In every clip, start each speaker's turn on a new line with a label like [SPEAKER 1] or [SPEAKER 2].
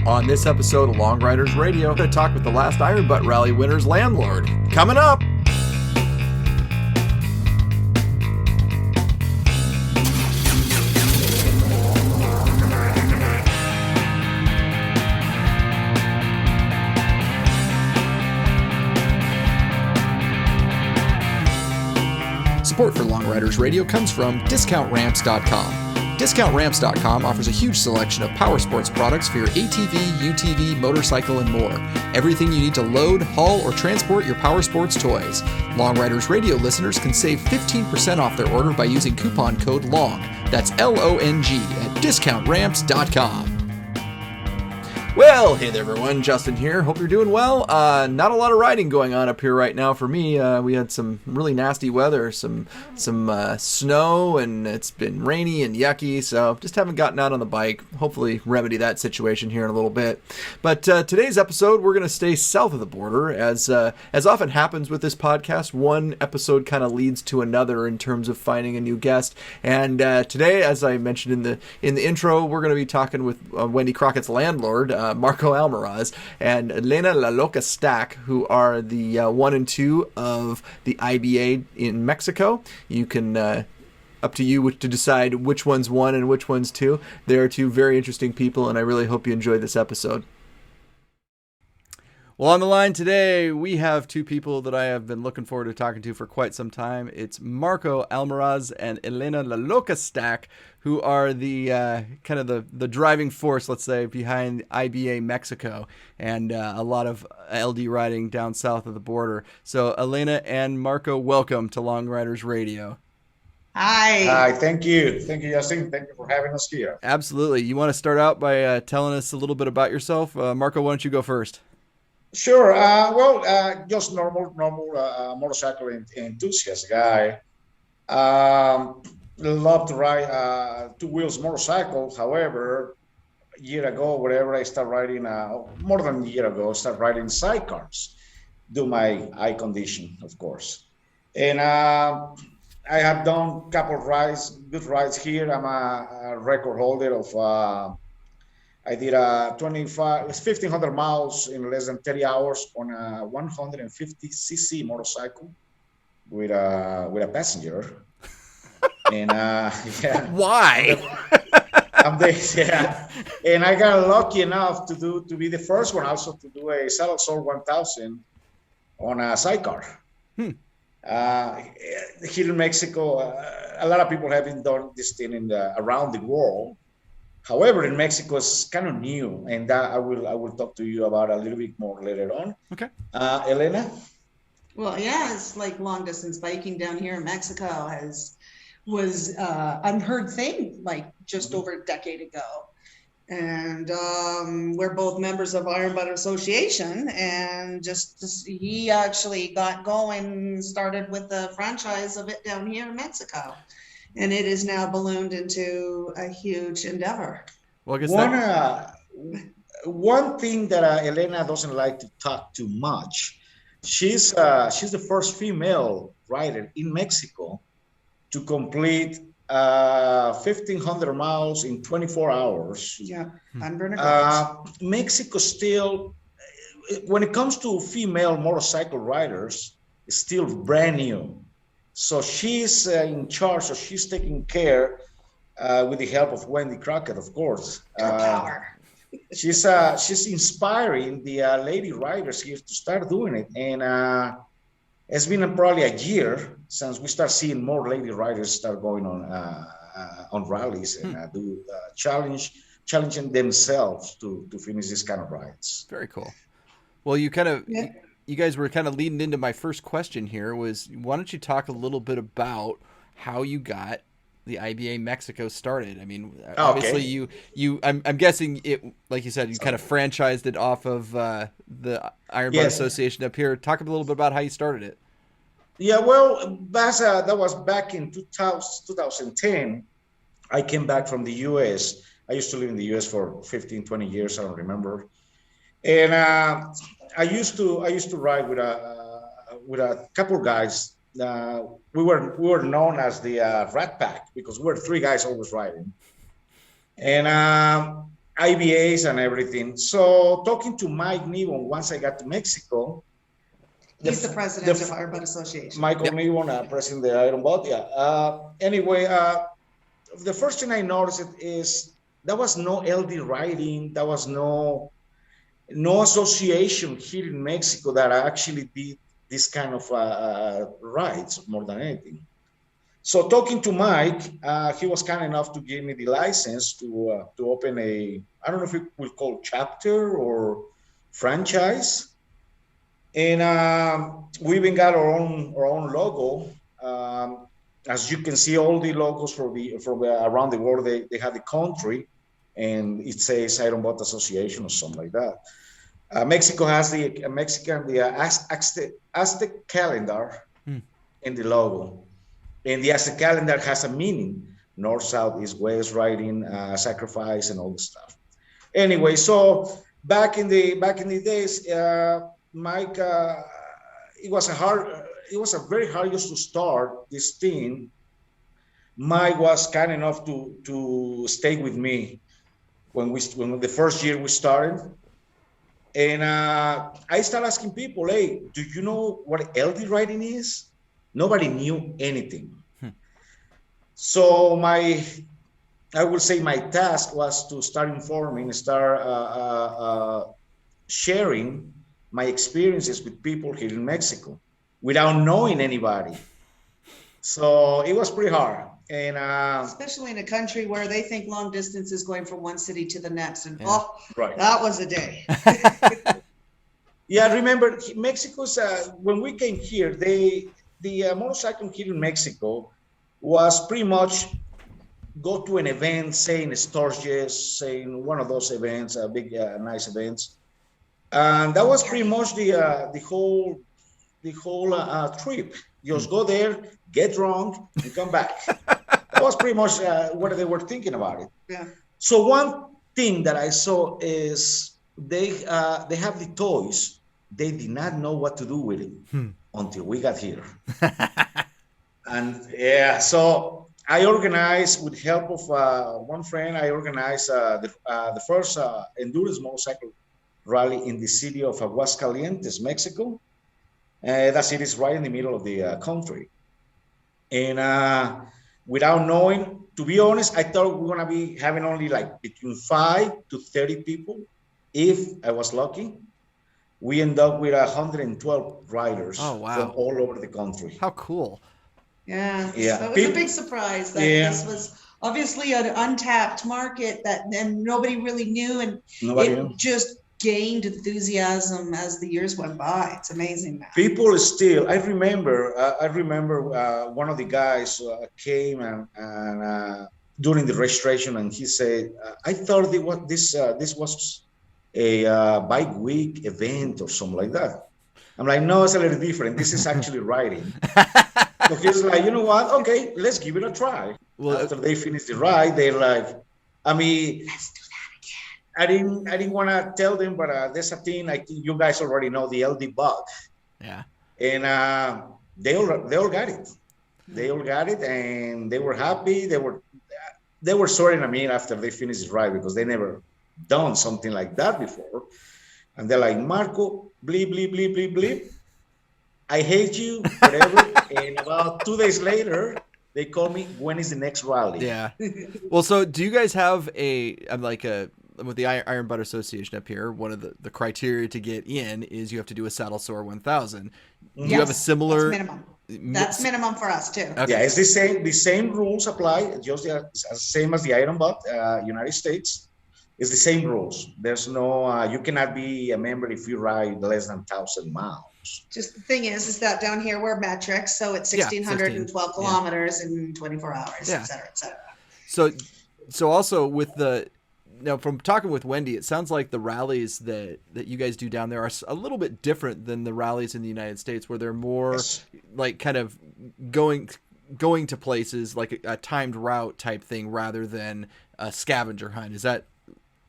[SPEAKER 1] On this episode of Long Riders Radio, we're going to talk with the last Iron Butt Rally winner's landlord. Coming up! Support for Long Riders Radio comes from DiscountRamps.com. DiscountRamps.com offers a huge selection of power sports products for your ATV, UTV, motorcycle, and more. Everything you need to load, haul, or transport your power sports toys. Long Riders Radio listeners can save 15% off their order by using coupon code LONG. That's LONG at DiscountRamps.com. Well, hey there everyone, Justin here. Hope you're doing well. Not a lot of riding going on up here right now for me. We had some really nasty weather, some snow, and it's been rainy and yucky, so just haven't gotten out on the bike. Hopefully remedy that situation here in a little bit. But today's episode, we're going to stay south of the border. As often happens with this podcast, one episode kind of leads to another in terms of finding a new guest. And today, as I mentioned in the intro, we're going to be talking with Wendy Crockett's landlord, Marco Almaraz, and Elena La Loca Stack, who are the 1 and 2 of the IBA in Mexico. You can, up to you to decide which one's 1 and which one's 2. They are two very interesting people, and I really hope you enjoy this episode. Well, on the line today, we have two people that I have been looking forward to talking to for quite some time. It's Marco Almaraz and Elena La Loca Stack, who are the kind of the driving force, let's say, behind IBA Mexico and a lot of LD riding down south of the border. So, Elena and Marco, welcome to Long Riders Radio.
[SPEAKER 2] Hi.
[SPEAKER 3] Hi, thank you. Thank you, Justin. Thank you for having us here.
[SPEAKER 1] Absolutely. You want to start out by telling us a little bit about yourself? Marco, why don't you go first?
[SPEAKER 3] Sure. Just normal motorcycle enthusiast guy. Love to ride two wheels motorcycle. However, a year ago, whatever, I started riding. More than a year ago, I started riding sidecars. Due to my eye condition, of course. And I have done a couple of good rides here. I'm a record holder of. I did 1,500 miles in less than 30 hours on a 150cc motorcycle with a passenger. And yeah.
[SPEAKER 1] Why?
[SPEAKER 3] Yeah. And I got lucky enough to be the first one also to do a Saddle Soul 1000 on a sidecar. Here in Mexico, a lot of people haven't done this thing around the world. However, in Mexico, it's kind of new, and I will talk to you about a little bit more later on.
[SPEAKER 1] Okay.
[SPEAKER 3] Elena?
[SPEAKER 2] Well, yeah, it's like long distance biking down here in Mexico was unheard thing like just over a decade ago. And we're both members of Iron Butt Association, and he actually got going, started with the franchise of it down here in Mexico. And it is now ballooned into a huge endeavor.
[SPEAKER 1] Well, I guess
[SPEAKER 3] one thing that Elena doesn't like to talk too much. She's the first female rider in Mexico to complete 1,500 miles in 24 hours.
[SPEAKER 2] Yeah, I'm
[SPEAKER 3] Mexico still, when it comes to female motorcycle riders, is still brand new. So she's in charge, so she's taking care with the help of Wendy Crockett, of course.
[SPEAKER 2] Power.
[SPEAKER 3] She's inspiring the lady riders here to start doing it. And it's been probably a year since we start seeing more lady riders start going on rallies and challenging themselves to finish this kind of rides.
[SPEAKER 1] Very cool. Well, you guys were kind of leading into my first question here was, why don't you talk a little bit about how you got the IBA Mexico started? I mean, obviously I'm guessing it, like you said, you kind of franchised it off of the Iron Butt Association up here. Talk a little bit about how you started it.
[SPEAKER 3] Yeah, well, that was back in 2010. I came back from the U.S. I used to live in the U.S. for 15, 20 years. I don't remember. And I used to ride with a couple of guys. We were known as the Rat Pack because we were three guys always riding. And IBAs and everything. So talking to Mike Nibon once I got to Mexico.
[SPEAKER 2] He's the president of Iron Butt Association.
[SPEAKER 3] Michael Nibon, president of the Iron Butt, yeah. Anyway, the first thing I noticed is there was no LD riding. There was no association here in Mexico that actually did this kind of rides more than anything. So talking to Mike, he was kind enough to give me the license to open I don't know if it will call chapter or franchise. And we even got our own logo. As you can see, all the logos from around the world, they have the country, and it says Iron Butt Association or something like that. Mexico has the Aztec calendar in the logo, and the Aztec calendar has a meaning: north, south, east, west, riding, sacrifice, and all the stuff. Anyway, so back in the days, Mike, it was a very hard just to start this thing. Mike was kind enough to stay with me when the first year we started. And I started asking people, hey, do you know what LD riding is? Nobody knew anything. So I would say my task was to start informing, sharing my experiences with people here in Mexico without knowing anybody. So it was pretty hard. And
[SPEAKER 2] especially in a country where they think long distance is going from one city to the next, and
[SPEAKER 3] right.
[SPEAKER 2] That was a day.
[SPEAKER 3] Yeah, I remember Mexico's when we came here, the motorcycle here in Mexico was pretty much go to an event, say in Sturgis, say in one of those events, big nice events, and that was pretty much the whole trip. Just go there, get drunk, and come back. That was pretty much what they were thinking about it.
[SPEAKER 2] Yeah.
[SPEAKER 3] So one thing that I saw is they have the toys. They did not know what to do with it until we got here. And yeah, so I organized with help of one friend. I organized the first endurance motorcycle rally in the city of Aguascalientes, Mexico. That city is right in the middle of the country. And without knowing, to be honest, I thought we were going to be having only like between 5 to 30 people. If I was lucky, we end up with 112 riders from all over the country.
[SPEAKER 1] How cool.
[SPEAKER 2] Yeah. So it was a big surprise that this was obviously an untapped market that then nobody really knew, and just gained enthusiasm as the years went by. It's amazing now.
[SPEAKER 3] People still, I remember one of the guys came and during the registration, and he said, I thought this was a bike week event or something like that. I'm like, no, it's a little different. This is actually riding. So he's like, you know what? Okay, let's give it a try. Well, after they finish the ride, they're like, let's do that again. I didn't want to tell them, but there's a thing. I think you guys already know, the LD bug.
[SPEAKER 1] Yeah.
[SPEAKER 3] And they all got it. They all got it, and they were happy. They were sorry. I mean, after they finished the ride, because they never done something like that before, and they're like, Marco, bleep bleep bleep bleep bleep. I hate you, whatever. And about 2 days later, they call me, when is the next rally?
[SPEAKER 1] Yeah. Well, so do you guys have with the Iron Butt Association up here, one of the criteria to get in is you have to do a saddle sore 1000. Do you have a similar?
[SPEAKER 2] That's minimum. That's minimum for us too.
[SPEAKER 3] Okay. Yeah, it's the same. The same rules apply, just the same as the Iron Butt, United States. It's the same rules. There's no, you cannot be a member if you ride less than 1,000 miles.
[SPEAKER 2] Just the thing is that down here we're metrics, so it's 1,612 kilometers in 24 hours, et cetera, et cetera.
[SPEAKER 1] So also with now from talking with Wendy, it sounds like the rallies that you guys do down there are a little bit different than the rallies in the United States, where they're more like kind of going to places like a timed route type thing rather than a scavenger hunt. Is that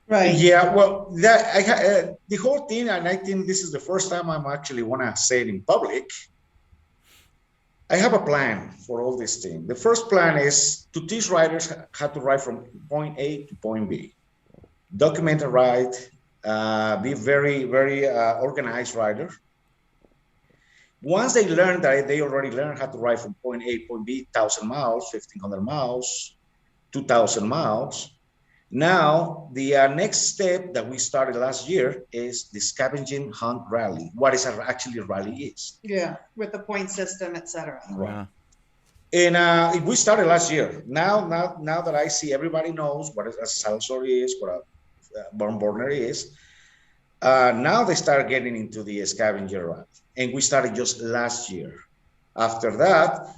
[SPEAKER 2] right?
[SPEAKER 3] Yeah, well, the whole thing, and I think this is the first time I'm actually want to say it in public. I have a plan for all this thing. The first plan is to teach riders how to ride from point A to point B. document a ride, be very, very organized rider. Once they learn that, they already learn how to ride from point A, point B, 1,000 miles, 1,500 miles, 2,000 miles. Now, the next step that we started last year is the scavenging hunt rally. What is actually a rally is.
[SPEAKER 2] Yeah, with the point system, etc.
[SPEAKER 3] Right. And we started last year. Now that I see everybody knows what a salsor is, what a burn burner is, now they start getting into the scavenger rally. And we started just last year. After that,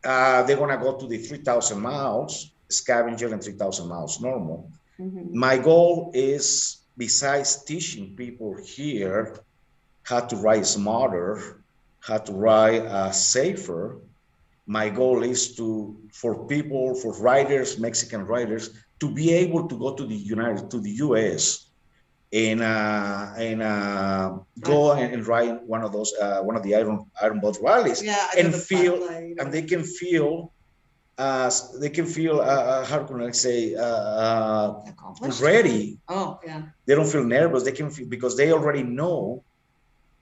[SPEAKER 3] they're going to go to the 3,000 miles scavenger and 3,000 miles normal. Mm-hmm. My goal is, besides teaching people here how to ride smarter, how to ride safer, my goal is for riders, Mexican riders, to be able to go to the US and go and ride one of the iron boat rallies, and they can feel how can I say, ready.
[SPEAKER 2] Oh, yeah.
[SPEAKER 3] They don't feel nervous. They can feel, because they already know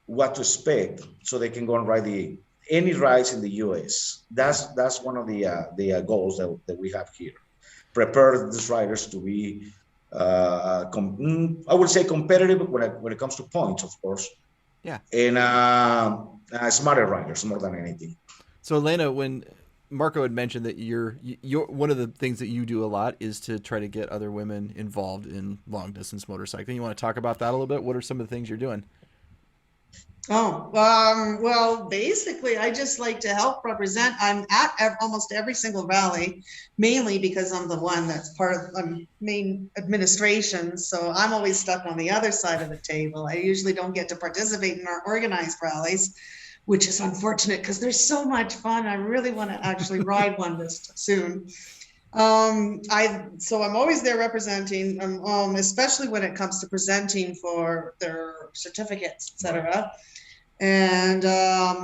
[SPEAKER 3] what to expect, so they can go and ride any rides in the US. That's one of the goals that we have here. Prepare these riders to be, I would say, competitive when it comes to points, of course.
[SPEAKER 1] Yeah.
[SPEAKER 3] And smarter riders more than anything.
[SPEAKER 1] So Elena, when Marco had mentioned that you're one of the things that you do a lot is to try to get other women involved in long distance motorcycling. You want to talk about that a little bit? What are some of the things you're doing?
[SPEAKER 2] Oh, well, basically, I just like to help represent. I'm at almost every single rally, mainly because I'm the one that's part of main administration. So I'm always stuck on the other side of the table. I usually don't get to participate in our organized rallies, which is unfortunate because they're so much fun. I really want to actually ride one this soon. So I'm always there representing, especially when it comes to presenting for their certificates, etc. And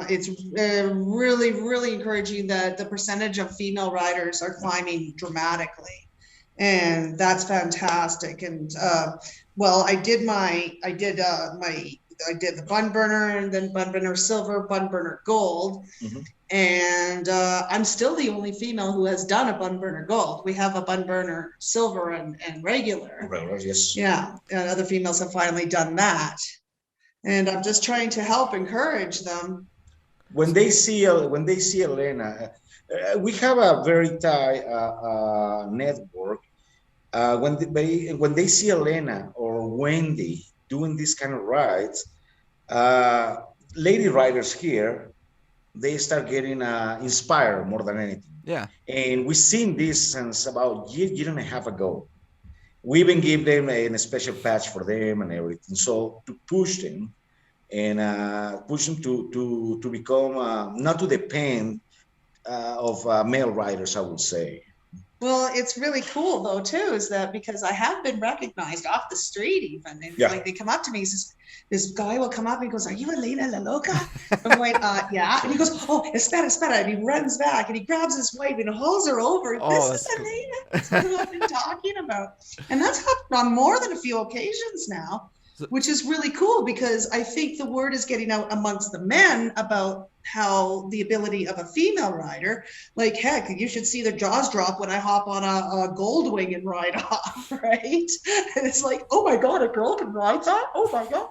[SPEAKER 2] it's really, really encouraging that the percentage of female riders are climbing dramatically, and that's fantastic. And I did the bun burner, and then bun burner silver, bun burner gold. Mm-hmm. And I'm still the only female who has done a bun burner gold. We have a bun burner silver and regular.
[SPEAKER 3] Yes.
[SPEAKER 2] Yeah, and other females have finally done that. And I'm just trying to help encourage them.
[SPEAKER 3] When they see Elena, we have a very tight network. When they see Elena or Wendy doing these kind of rides, lady riders here, they start getting inspired more than anything.
[SPEAKER 1] Yeah.
[SPEAKER 3] And we've seen this since about a year and a half ago. We even give them a special patch for them and everything. So to push them and push them to become, not to depend of male riders, I would say.
[SPEAKER 2] Well, it's really cool though too, is that because I have been recognized off the street even, and like they come up to me, this guy will come up and he goes, "Are you Elena La Loca?" I'm like, "Yeah." And he goes, "Oh, espera," and he runs back and he grabs his wife and hauls her over. This is Elena. That's what I've been talking about, and that's happened on more than a few occasions now, which is really cool because I think the word is getting out amongst the men about how the ability of a female rider, like, heck, you should see their jaws drop when I hop on a gold wing and ride off, right? And it's like, oh my God, a girl can ride that? Oh my God.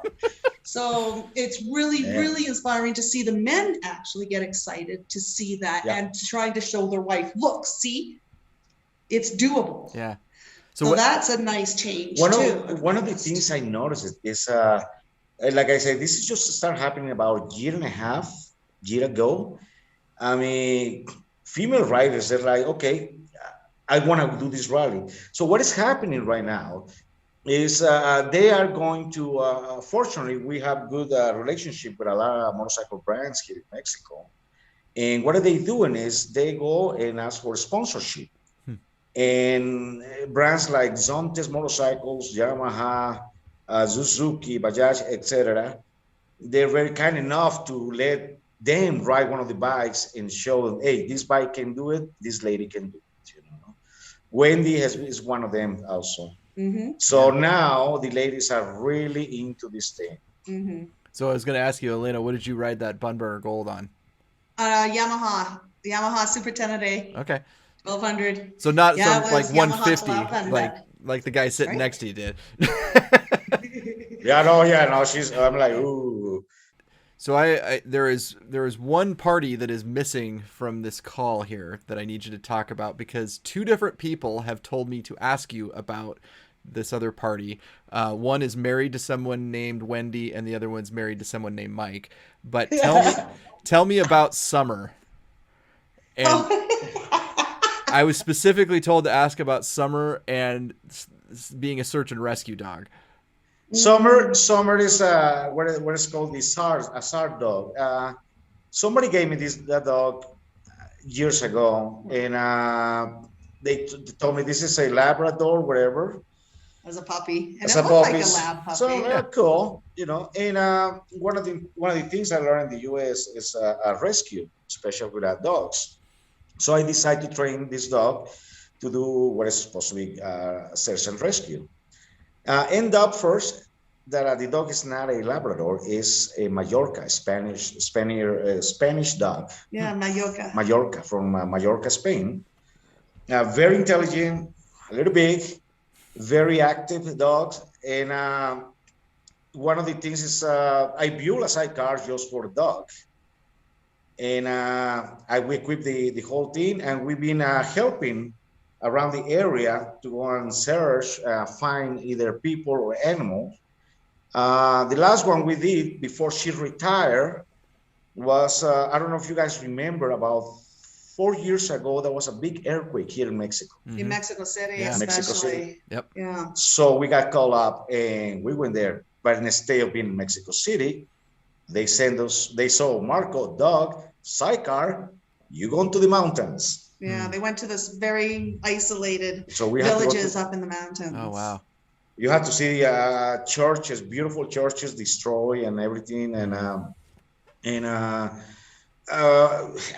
[SPEAKER 2] So it's really, really inspiring to see the men actually get excited to see that and trying to show their wife, look, see, it's doable.
[SPEAKER 1] Yeah.
[SPEAKER 2] So that's a nice change too.
[SPEAKER 3] One of the things I noticed is, like I said, this is just start happening about a year and a half ago. I mean, female riders, they're like, okay, I want to do this rally. So what is happening right now is they are going to, fortunately, we have good relationship with a lot of motorcycle brands here in Mexico. And what are they doing is they go and ask for sponsorship. And brands like Zontes Motorcycles, Yamaha, Suzuki, Bajaj, etc., they're very kind enough to let them ride one of the bikes and show them, hey, this bike can do it, this lady can do it. You know, Wendy is one of them also. So now the ladies are really into this thing.
[SPEAKER 1] So I was going to ask you, Elena, what did you ride that Bunburner Gold on?
[SPEAKER 2] Yamaha Super 10A.
[SPEAKER 1] Okay.
[SPEAKER 2] 1200.
[SPEAKER 1] So not
[SPEAKER 2] Yeah,
[SPEAKER 1] some like
[SPEAKER 2] Yamaha
[SPEAKER 1] 150, like the guy sitting next to you did.
[SPEAKER 3] No, I'm like, ooh.
[SPEAKER 1] So there is one party that is missing from this call here that I need you to talk about, because two different people have told me to ask you about this other party. One is married to someone named Wendy, and the other one's married to someone named Mike. But tell me about Summer. And I was specifically told to ask about Summer and being a search and rescue dog.
[SPEAKER 3] Summer is what is called a SAR dog. Somebody gave me that dog years ago, and they told me this is a Labrador, whatever.
[SPEAKER 2] As a puppy, and
[SPEAKER 3] as
[SPEAKER 2] it
[SPEAKER 3] a
[SPEAKER 2] looked
[SPEAKER 3] puppy.
[SPEAKER 2] like a lab puppy.
[SPEAKER 3] So cool, And one of the things I learned in the U.S. is a rescue, especially with dogs. So I decided to train this dog to do what is supposed to be search and rescue. End up first that the dog is not a Labrador, is a Mallorca, Spanish dog.
[SPEAKER 2] Yeah, Mallorca.
[SPEAKER 3] Mallorca, from Mallorca, Spain. Very intelligent, a little big, very active dogs. And one of the things is I built a sidecar just for the dog. And we equipped the whole team, and we've been helping around the area to go and search, find either people or animals. The last one we did before she retired was, I don't know if you guys remember, about 4 years ago, there was a big earthquake here in Mexico.
[SPEAKER 2] In Mexico City,
[SPEAKER 1] Yeah.
[SPEAKER 2] especially.
[SPEAKER 3] Mexico City.
[SPEAKER 1] Yep.
[SPEAKER 2] Yeah.
[SPEAKER 3] So we got called up and we went there. But instead of being in Mexico City, they saw Marco, dog, sidecar, you go into the mountains.
[SPEAKER 2] Yeah, they went to this very isolated
[SPEAKER 3] villages
[SPEAKER 2] villages up in the mountains.
[SPEAKER 1] Oh, wow.
[SPEAKER 3] You have to see churches, beautiful churches destroyed and everything. And I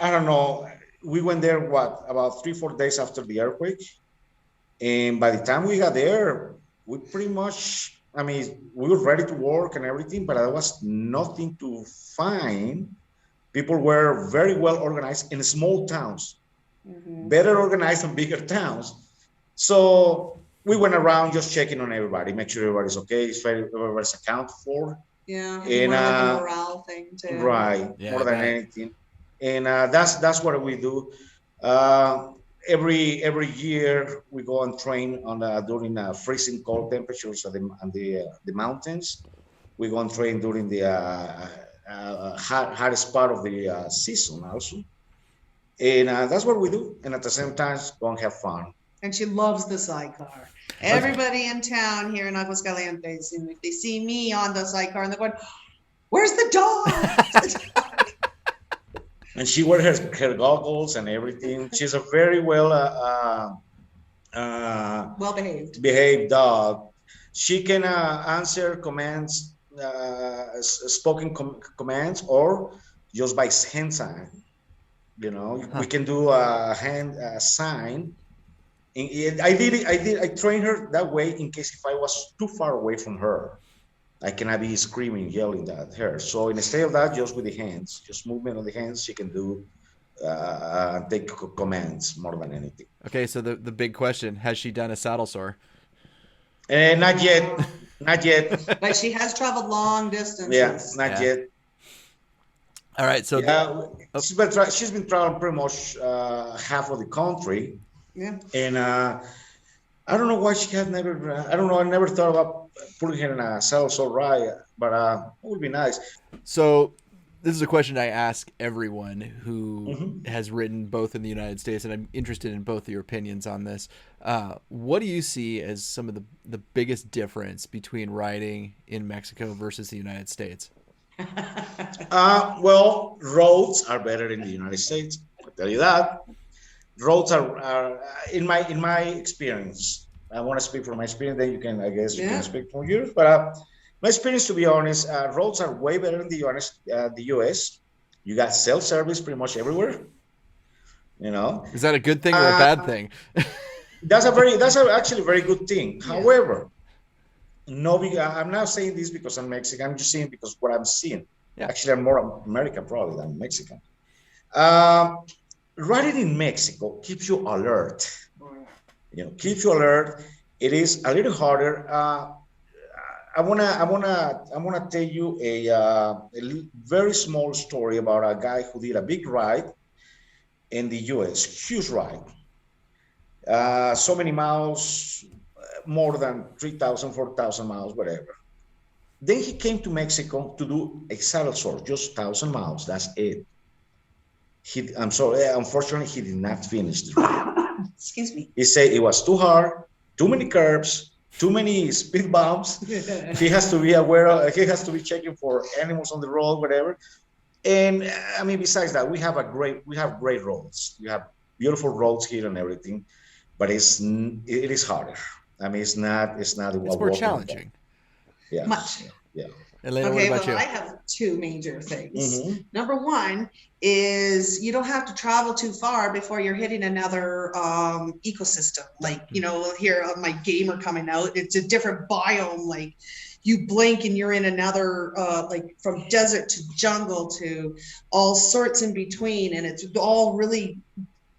[SPEAKER 3] don't know. We went there, about 3-4 days after the earthquake. And by the time we got there, we pretty much, we were ready to work and everything, but there was nothing to find. People were very well organized in small towns, better organized than bigger towns. So we went around just checking on everybody, make sure everybody's okay, if everybody's accounted for.
[SPEAKER 2] Yeah, and like a morale thing too.
[SPEAKER 3] Right,
[SPEAKER 1] Yeah,
[SPEAKER 3] more than anything. And that's what we do. Every year we go and train during freezing cold temperatures on the mountains. We go and train during the hottest part of the season also. And that's what we do. And at the same time, go and have fun.
[SPEAKER 2] And she loves the sidecar. Everybody in town here in Aguascalientes, and if they see me on the sidecar, and they're going, "Where's the dog?"
[SPEAKER 3] And she wears her goggles and everything. She's a very well behaved dog. She can answer commands, spoken commands, or just by hand sign. We can do a hand sign. And I trained her that way in case if I was too far away from her, I cannot be screaming, yelling at her. So instead of that, just with the hands, just movement of the hands, she can do take commands more than anything.
[SPEAKER 1] Okay, so the big question, has she done a saddle sore?
[SPEAKER 3] Not yet.
[SPEAKER 2] But she has traveled long distances.
[SPEAKER 3] Yeah, not yet.
[SPEAKER 1] All right, so
[SPEAKER 3] she's been traveling pretty much half of the country.
[SPEAKER 2] Yeah.
[SPEAKER 3] And I don't know why she had never. I don't know. I never thought about putting her in a saddle sore ride, but it would be nice.
[SPEAKER 1] So this is a question I ask everyone who has ridden both in the United States, and I'm interested in both of your opinions on this. What do you see as some of the biggest difference between riding in Mexico versus the United States?
[SPEAKER 3] Well, roads are better in the United States. I'll tell you that. Roads are in my experience. I want to speak from my experience. Then you can speak from yours. But my experience, to be honest, roads are way better in the U.S. You got self-service pretty much everywhere.
[SPEAKER 1] Is that a good thing or a bad thing?
[SPEAKER 3] actually a very good thing.
[SPEAKER 2] Yeah.
[SPEAKER 3] However, no, I'm not saying this because I'm Mexican. I'm just saying because what I'm seeing.
[SPEAKER 1] Yeah.
[SPEAKER 3] Actually, I'm more American probably than Mexican. Um, Riding in Mexico keeps you alert. Keeps you alert. It is a little harder. I wanna tell you a very small story about a guy who did a big ride in the U.S. Huge ride. So many miles, more than 3,000, 4,000 miles, whatever. Then he came to Mexico to do a saddle sort, just 1,000 miles. That's it. I'm sorry, unfortunately, he did not finish the ride.
[SPEAKER 2] Excuse me.
[SPEAKER 3] He said it was too hard, too many curves, too many speed bumps. He has to be aware of, he has to be checking for animals on the road, whatever. And I mean, besides that, we have great roads. We have beautiful roads here and everything, but it is harder. I mean, it's not
[SPEAKER 1] more challenging.
[SPEAKER 3] Yeah.
[SPEAKER 2] Much.
[SPEAKER 3] Yeah.
[SPEAKER 1] Elena,
[SPEAKER 2] Okay,
[SPEAKER 1] what about you?
[SPEAKER 2] I have two major things.
[SPEAKER 3] Mhm.
[SPEAKER 2] Number one is you don't have to travel too far before you're hitting another ecosystem. Like, here on my gamer coming out, it's a different biome. Like, you blink and you're in another, like from desert to jungle to all sorts in between, and it's all really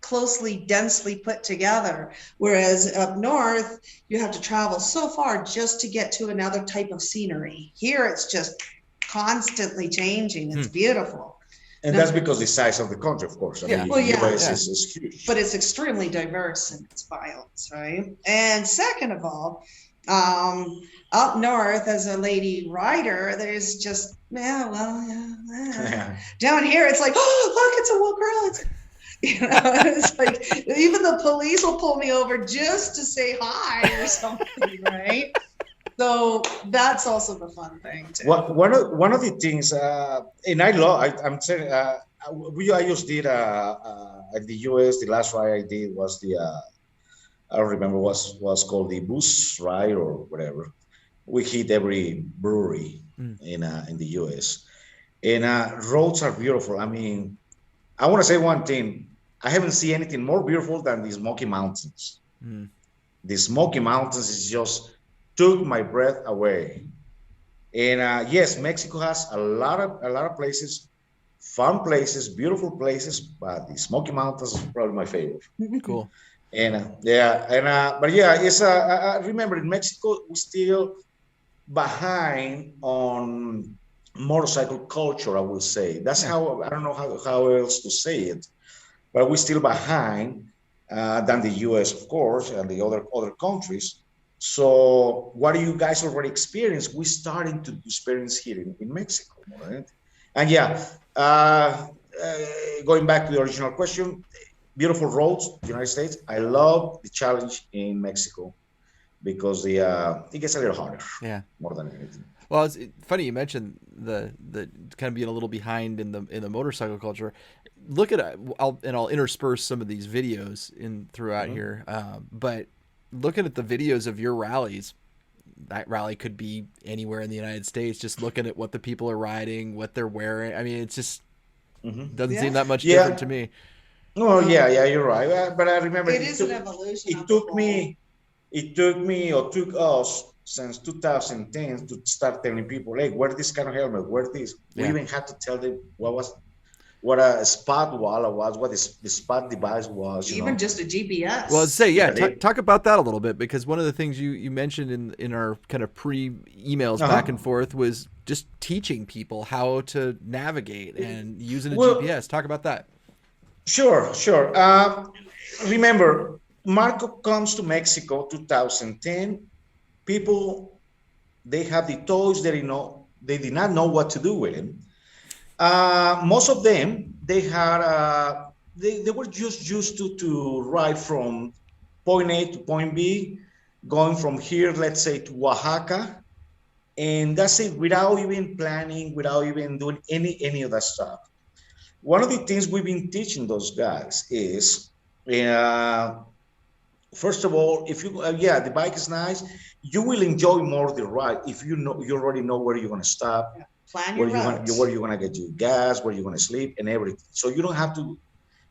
[SPEAKER 2] closely, densely put together. Whereas up north, you have to travel so far just to get to another type of scenery. Here, it's just constantly changing. It's beautiful.
[SPEAKER 3] And that's because the size of the country, of course. I mean,
[SPEAKER 2] Well, yeah.
[SPEAKER 3] US is huge.
[SPEAKER 2] But it's extremely diverse in its biomes, right? And second of all, up north, as a lady rider, there's just,
[SPEAKER 3] Yeah.
[SPEAKER 2] Down here, it's like, oh, look, it's a little girl. It's like even the police will pull me over just to say hi or something, right? So that's also the fun thing too.
[SPEAKER 3] One of the things, and I'm saying, I just did at the US. The last ride I did was I don't remember was called the bus ride or whatever. We hit every brewery in the US, and roads are beautiful. I mean, I want to say one thing. I haven't seen anything more beautiful than the Smoky Mountains. The Smoky Mountains is just took my breath away. And yes, Mexico has a lot of places, fun places, beautiful places, but the Smoky Mountains is probably my favorite.
[SPEAKER 1] Cool.
[SPEAKER 3] And it's I remember in Mexico we're still behind on motorcycle culture. I will say that's how I don't know how else to say it, but we're still behind than the U.S. of course and the other countries. So what do you guys already experience? We're starting to experience here in Mexico, right? And going back to the original question, beautiful roads, United States. I love the challenge in Mexico because it gets a little harder.
[SPEAKER 1] Yeah.
[SPEAKER 3] More than anything.
[SPEAKER 1] Well, it's funny you mentioned the kind of being a little behind in the motorcycle culture. Look at I'll intersperse some of these videos throughout here, but looking at the videos of your rallies, that rally could be anywhere in the United States. Just looking at what the people are riding, what they're wearing. I mean, it's just doesn't seem that much different to me.
[SPEAKER 3] Oh yeah, you're right. But I remember
[SPEAKER 2] it is an evolution.
[SPEAKER 3] It took us since 2010 to start telling people, hey, wear this kind of helmet, wear this. We even had to tell them what a spot wall was, what the spot device was.
[SPEAKER 2] Even just a GPS.
[SPEAKER 1] Well, talk about that a little bit, because one of the things you mentioned in our kind of pre-emails back and forth was just teaching people how to navigate and using a GPS. Talk about that.
[SPEAKER 3] Sure. Remember, Marco comes to Mexico 2010. People, they have the toys. They did not know what to do with them. Most of them, they had they were just used to ride from point A to point B, going from here, let's say, to Oaxaca, and that's it, without even planning, without even doing any of that stuff. One of the things we've been teaching those guys is, first of all, if you the bike is nice, you will enjoy more the ride if you already know where you're going to stop.
[SPEAKER 2] Yeah. Plan your routes.
[SPEAKER 3] Where you're going to get your gas, where you're going to sleep, and everything. So you don't have to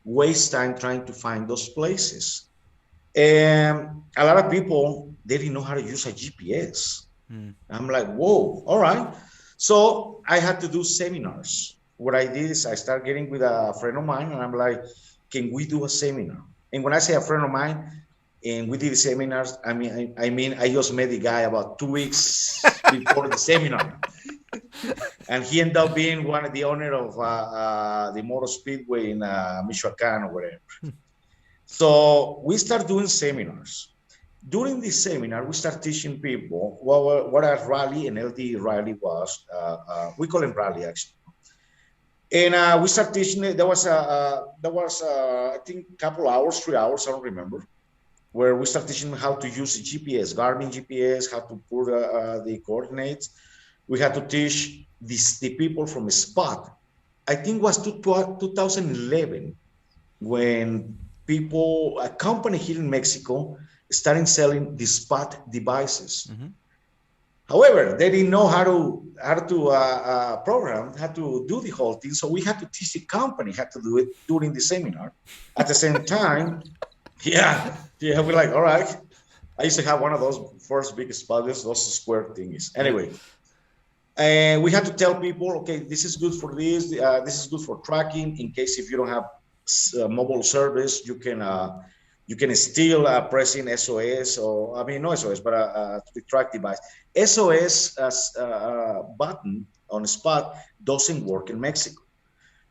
[SPEAKER 3] waste time trying to find those places. And a lot of people, they didn't know how to use a GPS. I'm like, whoa, all right. So I had to do seminars. What I did is I started getting with a friend of mine, and I'm like, can we do a seminar? And when I say a friend of mine, and we did seminars, I just met the guy about 2 weeks before the seminar. And he ended up being one of the owner of the Motor Speedway in Michoacan or whatever. So we start doing seminars. During this seminar, we start teaching people what a rally and LD rally was. We call it rally actually. And we start teaching it. There was I think a couple hours, 3 hours, I don't remember, where we start teaching them how to use the GPS, Garmin GPS, how to put the coordinates. We had to teach the people from Spot. I think it was 2011 when a company here in Mexico started selling the Spot devices. However, they didn't know how to program, how to do the whole thing. So we had to teach the company how to do it during the seminar. At the same time, we're like, all right. I used to have one of those first big spotters, those square thingies. Anyway, and we had to tell people, okay, this is good for this. This is good for tracking. In case if you don't have mobile service, you can still pressing SOS, or no SOS, but the track device. SOS button on Spot doesn't work in Mexico.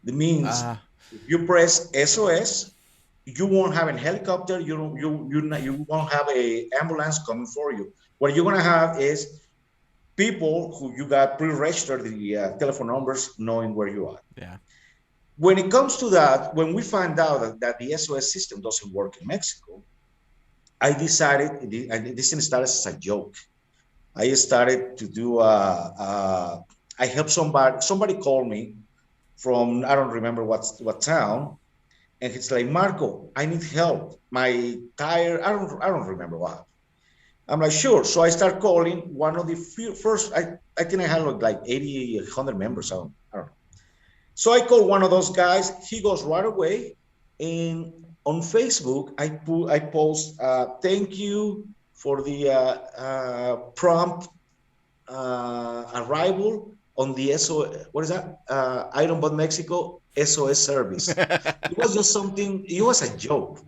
[SPEAKER 3] That means if you press SOS, you won't have a helicopter. You won't have a ambulance coming for you. What you're gonna have is people who you got pre-registered the telephone numbers, knowing where you are.
[SPEAKER 1] Yeah.
[SPEAKER 3] When it comes to that, when we find out that the SOS system doesn't work in Mexico, I decided, this didn't start as a joke. I started to do, I helped somebody called me from, I don't remember what town, and it's like, Marco, I need help. My tire, I don't remember what. I'm like, sure. So I start calling one of the first, I think I had like 80, 100 members. I don't know. So I call one of those guys. He goes right away. And on Facebook, I post, thank you for the prompt arrival on the SOS, what is that? IBA Mexico SOS service. It was just something, it was a joke.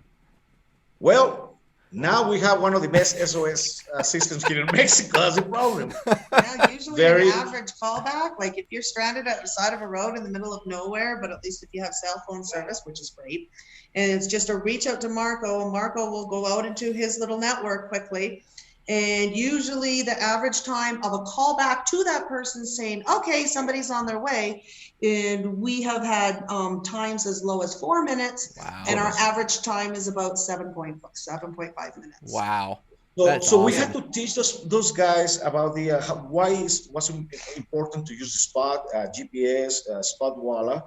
[SPEAKER 3] Well, now we have one of the best SOS systems here in Mexico. That's a problem.
[SPEAKER 2] Yeah, usually an average callback, like if you're stranded at the side of a road in the middle of nowhere, but at least if you have cell phone service, which is great, and it's just a reach out to Marco, and Marco will go out into his little network quickly. And usually the average time of a callback to that person saying, okay, somebody's on their way. And we have had times as low as 4 minutes.
[SPEAKER 1] Wow.
[SPEAKER 2] And our average time is about 7.5 minutes.
[SPEAKER 1] Wow.
[SPEAKER 3] So
[SPEAKER 1] awesome.
[SPEAKER 3] We had to teach those guys about the what's important to use the Spot, GPS, Spot Walla.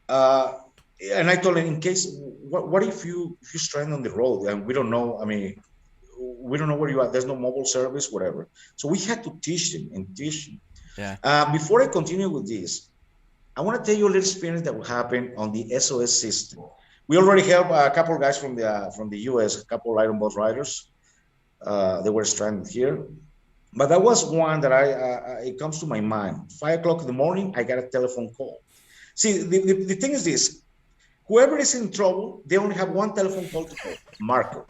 [SPEAKER 3] And I told them, in case, what if you're stranded on the road and we don't know, we don't know where you are. There's no mobile service, whatever. So we had to teach them. Yeah. Before I continue with this, I want to tell you a little experience that happened on the SOS system. We already helped a couple of guys from the US, a couple of iron bus riders. They were stranded here. But that was one that it comes to my mind. 5 o'clock in the morning, I got a telephone call. See, the thing is this. Whoever is in trouble, they only have one telephone call to call, Marco.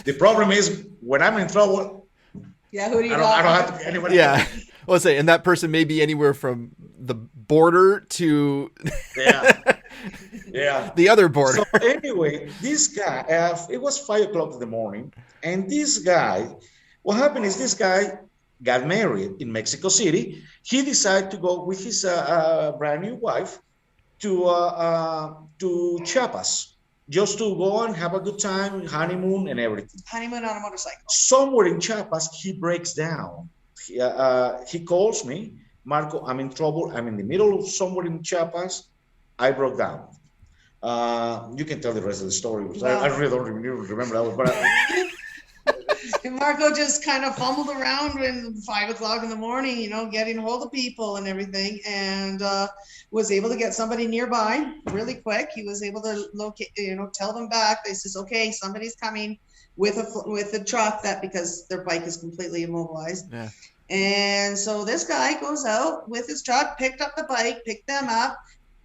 [SPEAKER 3] The problem is when I'm in trouble,
[SPEAKER 2] who do you
[SPEAKER 3] I don't have to be anybody.
[SPEAKER 1] Yeah. Well, say, and that person may be anywhere from the border to the other border.
[SPEAKER 3] So anyway, this guy, it was 5 o'clock in the morning, and this guy, what happened is this guy got married in Mexico City. He decided to go with his brand new wife to Chiapas. Just to go and have a good time, honeymoon and everything.
[SPEAKER 2] Honeymoon on a motorcycle.
[SPEAKER 3] Somewhere in Chiapas, he breaks down. He calls me, Marco, I'm in trouble. I'm in the middle of somewhere in Chiapas. I broke down. You can tell the rest of the story. I really don't remember that one. But
[SPEAKER 2] And Marco just kind of fumbled around when 5 o'clock in the morning, getting a hold of people and everything, and was able to get somebody nearby really quick. He was able to locate, tell them back. They says, okay, somebody's coming with a truck, that because their bike is completely immobilized.
[SPEAKER 1] Yeah.
[SPEAKER 2] And so this guy goes out with his truck, picked up the bike, picked them up,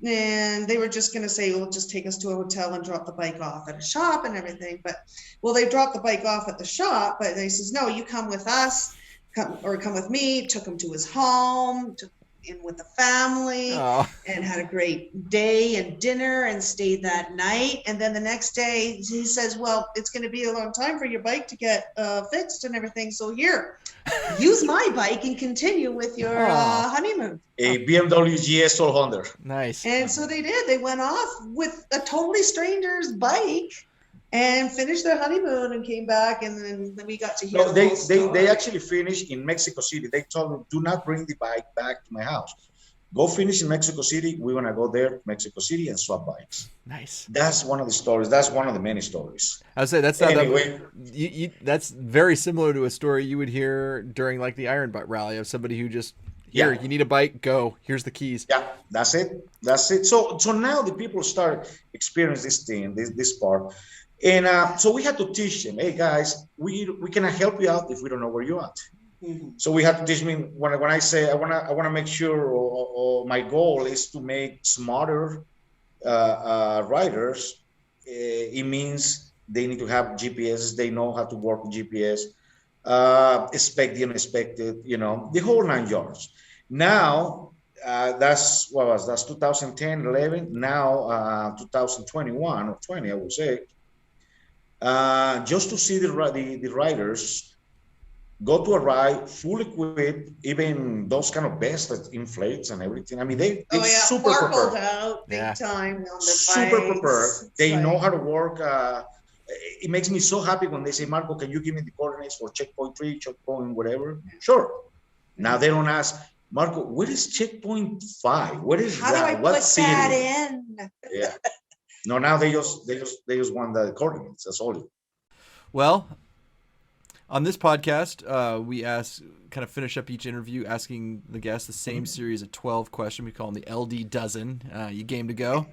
[SPEAKER 2] and they were just going to say, well, just take us to a hotel and drop the bike off at a shop and everything. But, well, they dropped the bike off at the shop, but they says, no, you come with us, come with me. Took him to his home, took in with the family, and had a great day and dinner and stayed that night. And then the next day he says, well, it's going to be a long time for your bike to get fixed and everything. So here, use my bike and continue with your honeymoon.
[SPEAKER 3] A BMW GS 1200.
[SPEAKER 1] Nice.
[SPEAKER 2] And so they did. They went off with a totally stranger's bike and finished their honeymoon and came back, and then we got to hear.
[SPEAKER 3] No, they actually finished in Mexico City. They told me, do not bring the bike back to my house. Go finish in Mexico City. We're gonna go there to Mexico City and swap bikes.
[SPEAKER 1] Nice.
[SPEAKER 3] That's one of the stories. That's one of the many stories.
[SPEAKER 1] I would say that's not
[SPEAKER 3] anyway.
[SPEAKER 1] That's very similar to a story you would hear during like the Iron Butt rally of somebody who just you need a bike, go. Here's the keys.
[SPEAKER 3] Yeah, that's it. So now the people start experiencing this thing, this part. And so we had to teach them, hey guys, we cannot help you out if we don't know where you're at. Mm-hmm. So we had to teach them when I say I wanna make sure, or my goal is to make smarter riders. It means they need to have GPS. They know how to work with GPS. Expect the unexpected. The whole 9 yards. Now that's 2010, 11. Now 2021 or 20, I would say. Just to see the riders go to a ride full equipped, even those kind of vests that inflates and everything. I mean, they super
[SPEAKER 2] Farkle
[SPEAKER 3] prepared.
[SPEAKER 2] out big time on the
[SPEAKER 3] Super
[SPEAKER 2] bikes.
[SPEAKER 3] prepared. They know how to work. It makes me so happy when they say, Marco, can you give me the coordinates for checkpoint 3, checkpoint whatever? Sure. Now they don't ask, Marco, where is checkpoint 5? What is
[SPEAKER 2] how
[SPEAKER 3] that?
[SPEAKER 2] do I
[SPEAKER 3] what
[SPEAKER 2] put
[SPEAKER 3] city?
[SPEAKER 2] that in?
[SPEAKER 3] Yeah. No, now they just want the coordinates. That's all.
[SPEAKER 1] Well, on this podcast, we finish up each interview asking the guests the same series of 12 questions. We call them the LD dozen. You game to go?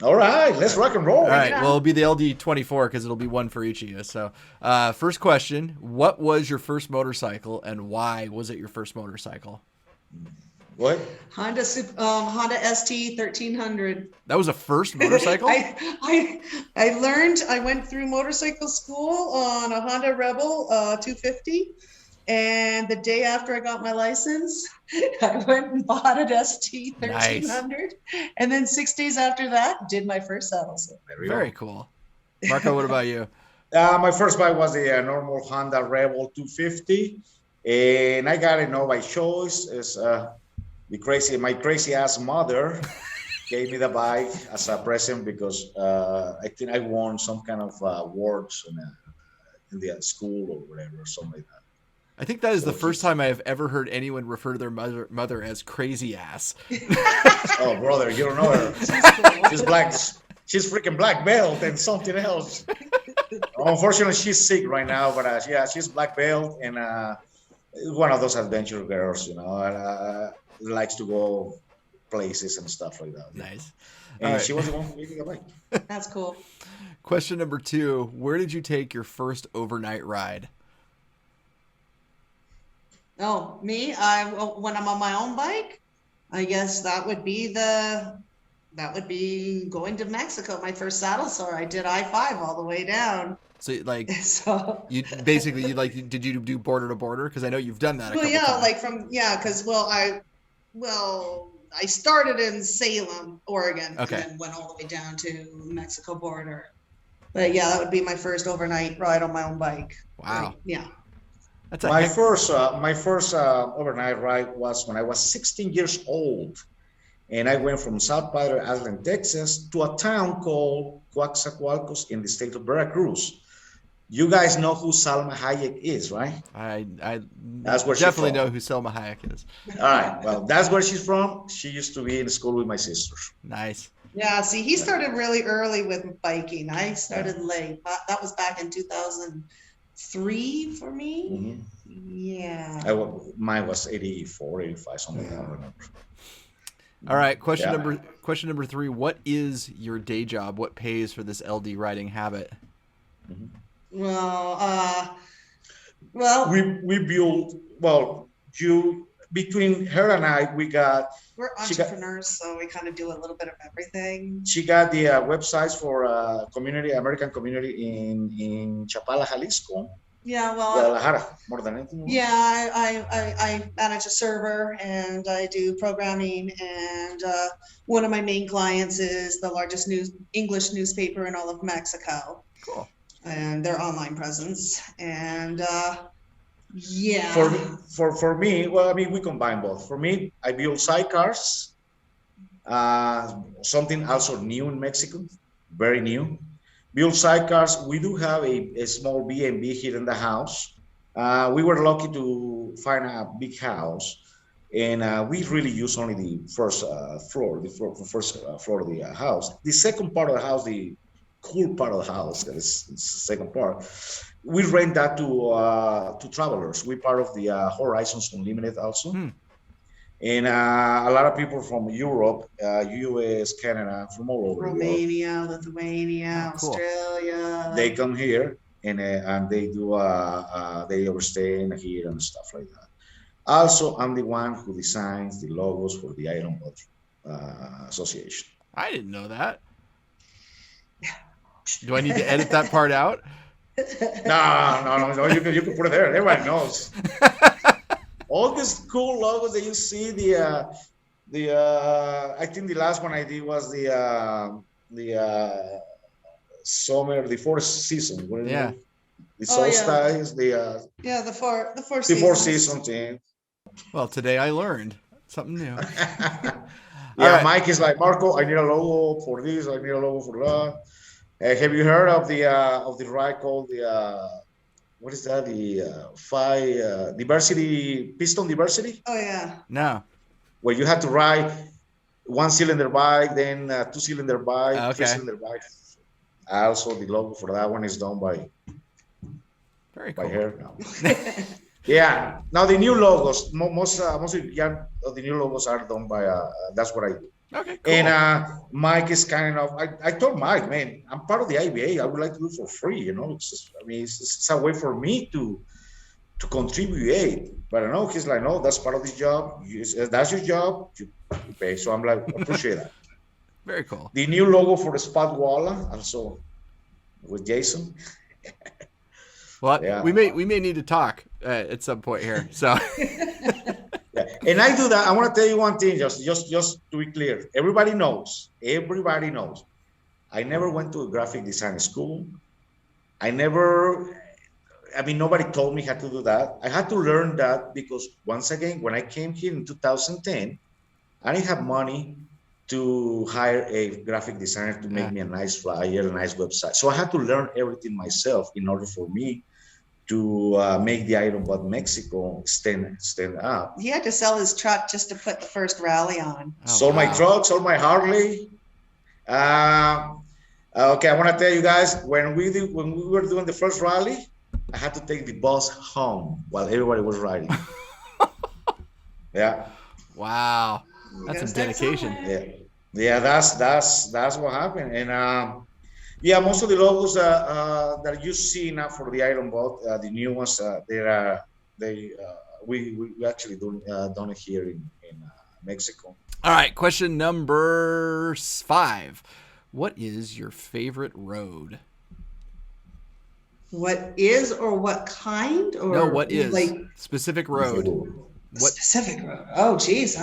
[SPEAKER 3] All right, let's rock and roll.
[SPEAKER 1] All right, well, it'll be the LD 24 because it'll be one for each of you. So, first question: what was your first motorcycle, and why was it your first motorcycle?
[SPEAKER 3] What?
[SPEAKER 2] Honda ST 1300.
[SPEAKER 1] That was a first motorcycle?
[SPEAKER 2] I went through motorcycle school on a Honda Rebel 250. And the day after I got my license, I went and bought an ST 1300. Nice. And then 6 days after that, did my first saddle set.
[SPEAKER 1] Very cool. Marco, what about you?
[SPEAKER 3] My first bike was the normal Honda Rebel 250. And I got it by choice. It's, my crazy ass mother gave me the bike as a present because I think I won some kind of awards in the school or whatever, something like that.
[SPEAKER 1] I think that is the first time I have ever heard anyone refer to their mother as crazy ass.
[SPEAKER 3] Oh, brother, you don't know her. She's black. She's freaking black belt and something else. Unfortunately, she's sick right now, but she's black belt and one of those adventure girls, likes to go places and stuff like that.
[SPEAKER 1] Nice.
[SPEAKER 3] And she was the one who gave me the bike.
[SPEAKER 2] That's cool.
[SPEAKER 1] Question number 2: where did you take your first overnight ride?
[SPEAKER 2] Oh, me? When I'm on my own bike, I guess that would be going to Mexico. My first saddle sore. I did I-5 all the way down.
[SPEAKER 1] So you basically did you do border to border? Because I know you've done that.
[SPEAKER 2] I started in Salem, Oregon,
[SPEAKER 1] okay,
[SPEAKER 2] and then went all the way down to Mexico border. But yeah, that would be my first overnight ride on my own bike.
[SPEAKER 1] Wow.
[SPEAKER 2] Yeah.
[SPEAKER 3] My first overnight ride was when I was 16 years old, and I went from South Padre Island, Texas, to a town called Coatzacoalcos in the state of Veracruz. You guys know who Salma Hayek is, right?
[SPEAKER 1] I
[SPEAKER 3] that's where
[SPEAKER 1] definitely know who Salma Hayek is.
[SPEAKER 3] All right, well, that's where she's from. She used to be in school with my sisters.
[SPEAKER 1] Nice.
[SPEAKER 2] Yeah, see, he started really early with biking. I started late. That was back in 2000. 3 for me.
[SPEAKER 3] Mm-hmm.
[SPEAKER 2] Yeah.
[SPEAKER 3] Mine was 84, 85, something like that. I don't remember.
[SPEAKER 1] All right. Question
[SPEAKER 3] Yeah.
[SPEAKER 1] number 3. What is your day job? What pays for this LD riding habit?
[SPEAKER 2] Well, well,
[SPEAKER 3] We built, well, between her and I,
[SPEAKER 2] we're entrepreneurs, so we kind of do a little bit of everything.
[SPEAKER 3] she got the websites for American community in Chapala, Jalisco.
[SPEAKER 2] Yeah, well,
[SPEAKER 3] Guadalajara, more than anything.
[SPEAKER 2] yeah, I manage a server and I do programming, and one of my main clients is the largest English newspaper in all of Mexico.
[SPEAKER 1] Cool.
[SPEAKER 2] And their online presence, and yeah.
[SPEAKER 3] For me, well, I mean, we combine both. For me, I build sidecars, something also new in Mexico, very new. Build sidecars. We do have a small B&B here in the house. We were lucky to find a big house, and we really use only the first floor, first floor of the house. The second part of the house, the cool part of the house, that is the second part, we rent that to travelers. We're part of the Horizons Unlimited also. And a lot of people from Europe, US, Canada, from all over
[SPEAKER 2] Romania, Lithuania,
[SPEAKER 1] cool.
[SPEAKER 2] Australia.
[SPEAKER 3] They come here and they do they overstay here and stuff like that. Also, I'm the one who designs the logos for the Iron Bot Association.
[SPEAKER 1] I didn't know that. Do I need to edit that part out?
[SPEAKER 3] No. You can put it there. Everybody knows. All these cool logos that you see. I think the last one I did was the summer, the fourth season.
[SPEAKER 1] Yeah.
[SPEAKER 3] The solstice.
[SPEAKER 2] The four
[SPEAKER 3] seasons. Yeah.
[SPEAKER 1] Well, today I learned something new.
[SPEAKER 3] Yeah,
[SPEAKER 1] right.
[SPEAKER 3] Mike is like, Marco, I need a logo for this. I need a logo for that. Have you heard of the ride called what is that? The diversity, piston diversity?
[SPEAKER 2] Oh yeah.
[SPEAKER 1] No.
[SPEAKER 3] Where you have to ride 1-cylinder bike, then 2-cylinder bike,
[SPEAKER 1] Okay.
[SPEAKER 3] 3-cylinder bike. Also, the logo for that one is done by her now. Yeah. Now the new logos, most of the new logos are done by. That's what I do.
[SPEAKER 1] Okay, cool.
[SPEAKER 3] And Mike is kind of. I told Mike, man, I'm part of the IBA. I would like to do it for free. You know, it's a way for me to contribute. But I know he's like, no, that's part of the job. That's your job. You pay. So I'm like, appreciate that.
[SPEAKER 1] Very cool.
[SPEAKER 3] The new logo for the Spot Walla, also with Jason.
[SPEAKER 1] Well, yeah. we may need to talk at some point here. So.
[SPEAKER 3] Yeah. And I do that. I want to tell you one thing, just to be clear. Everybody knows. I never went to a graphic design school. Nobody told me how to do that. I had to learn that because once again, when I came here in 2010, I didn't have money to hire a graphic designer to make me a nice flyer, a nice website. So I had to learn everything myself in order for me to make the Iron Bot Mexico stand up.
[SPEAKER 2] He had to sell his truck just to put the first rally on.
[SPEAKER 3] Sold my truck, sold my Harley. Okay, I want to tell you guys, when we were doing the first rally, I had to take the bus home while everybody was riding. Yeah.
[SPEAKER 1] Wow. That's some dedication.
[SPEAKER 3] Yeah, that's what happened. And most of the logos that you see now for the Iron Bot, the new ones, we actually done it here in Mexico.
[SPEAKER 1] All right, question number 5. What is your favorite road?
[SPEAKER 2] What is, or what kind, or
[SPEAKER 1] no? What is specific road?
[SPEAKER 2] What specific road? Oh, geez,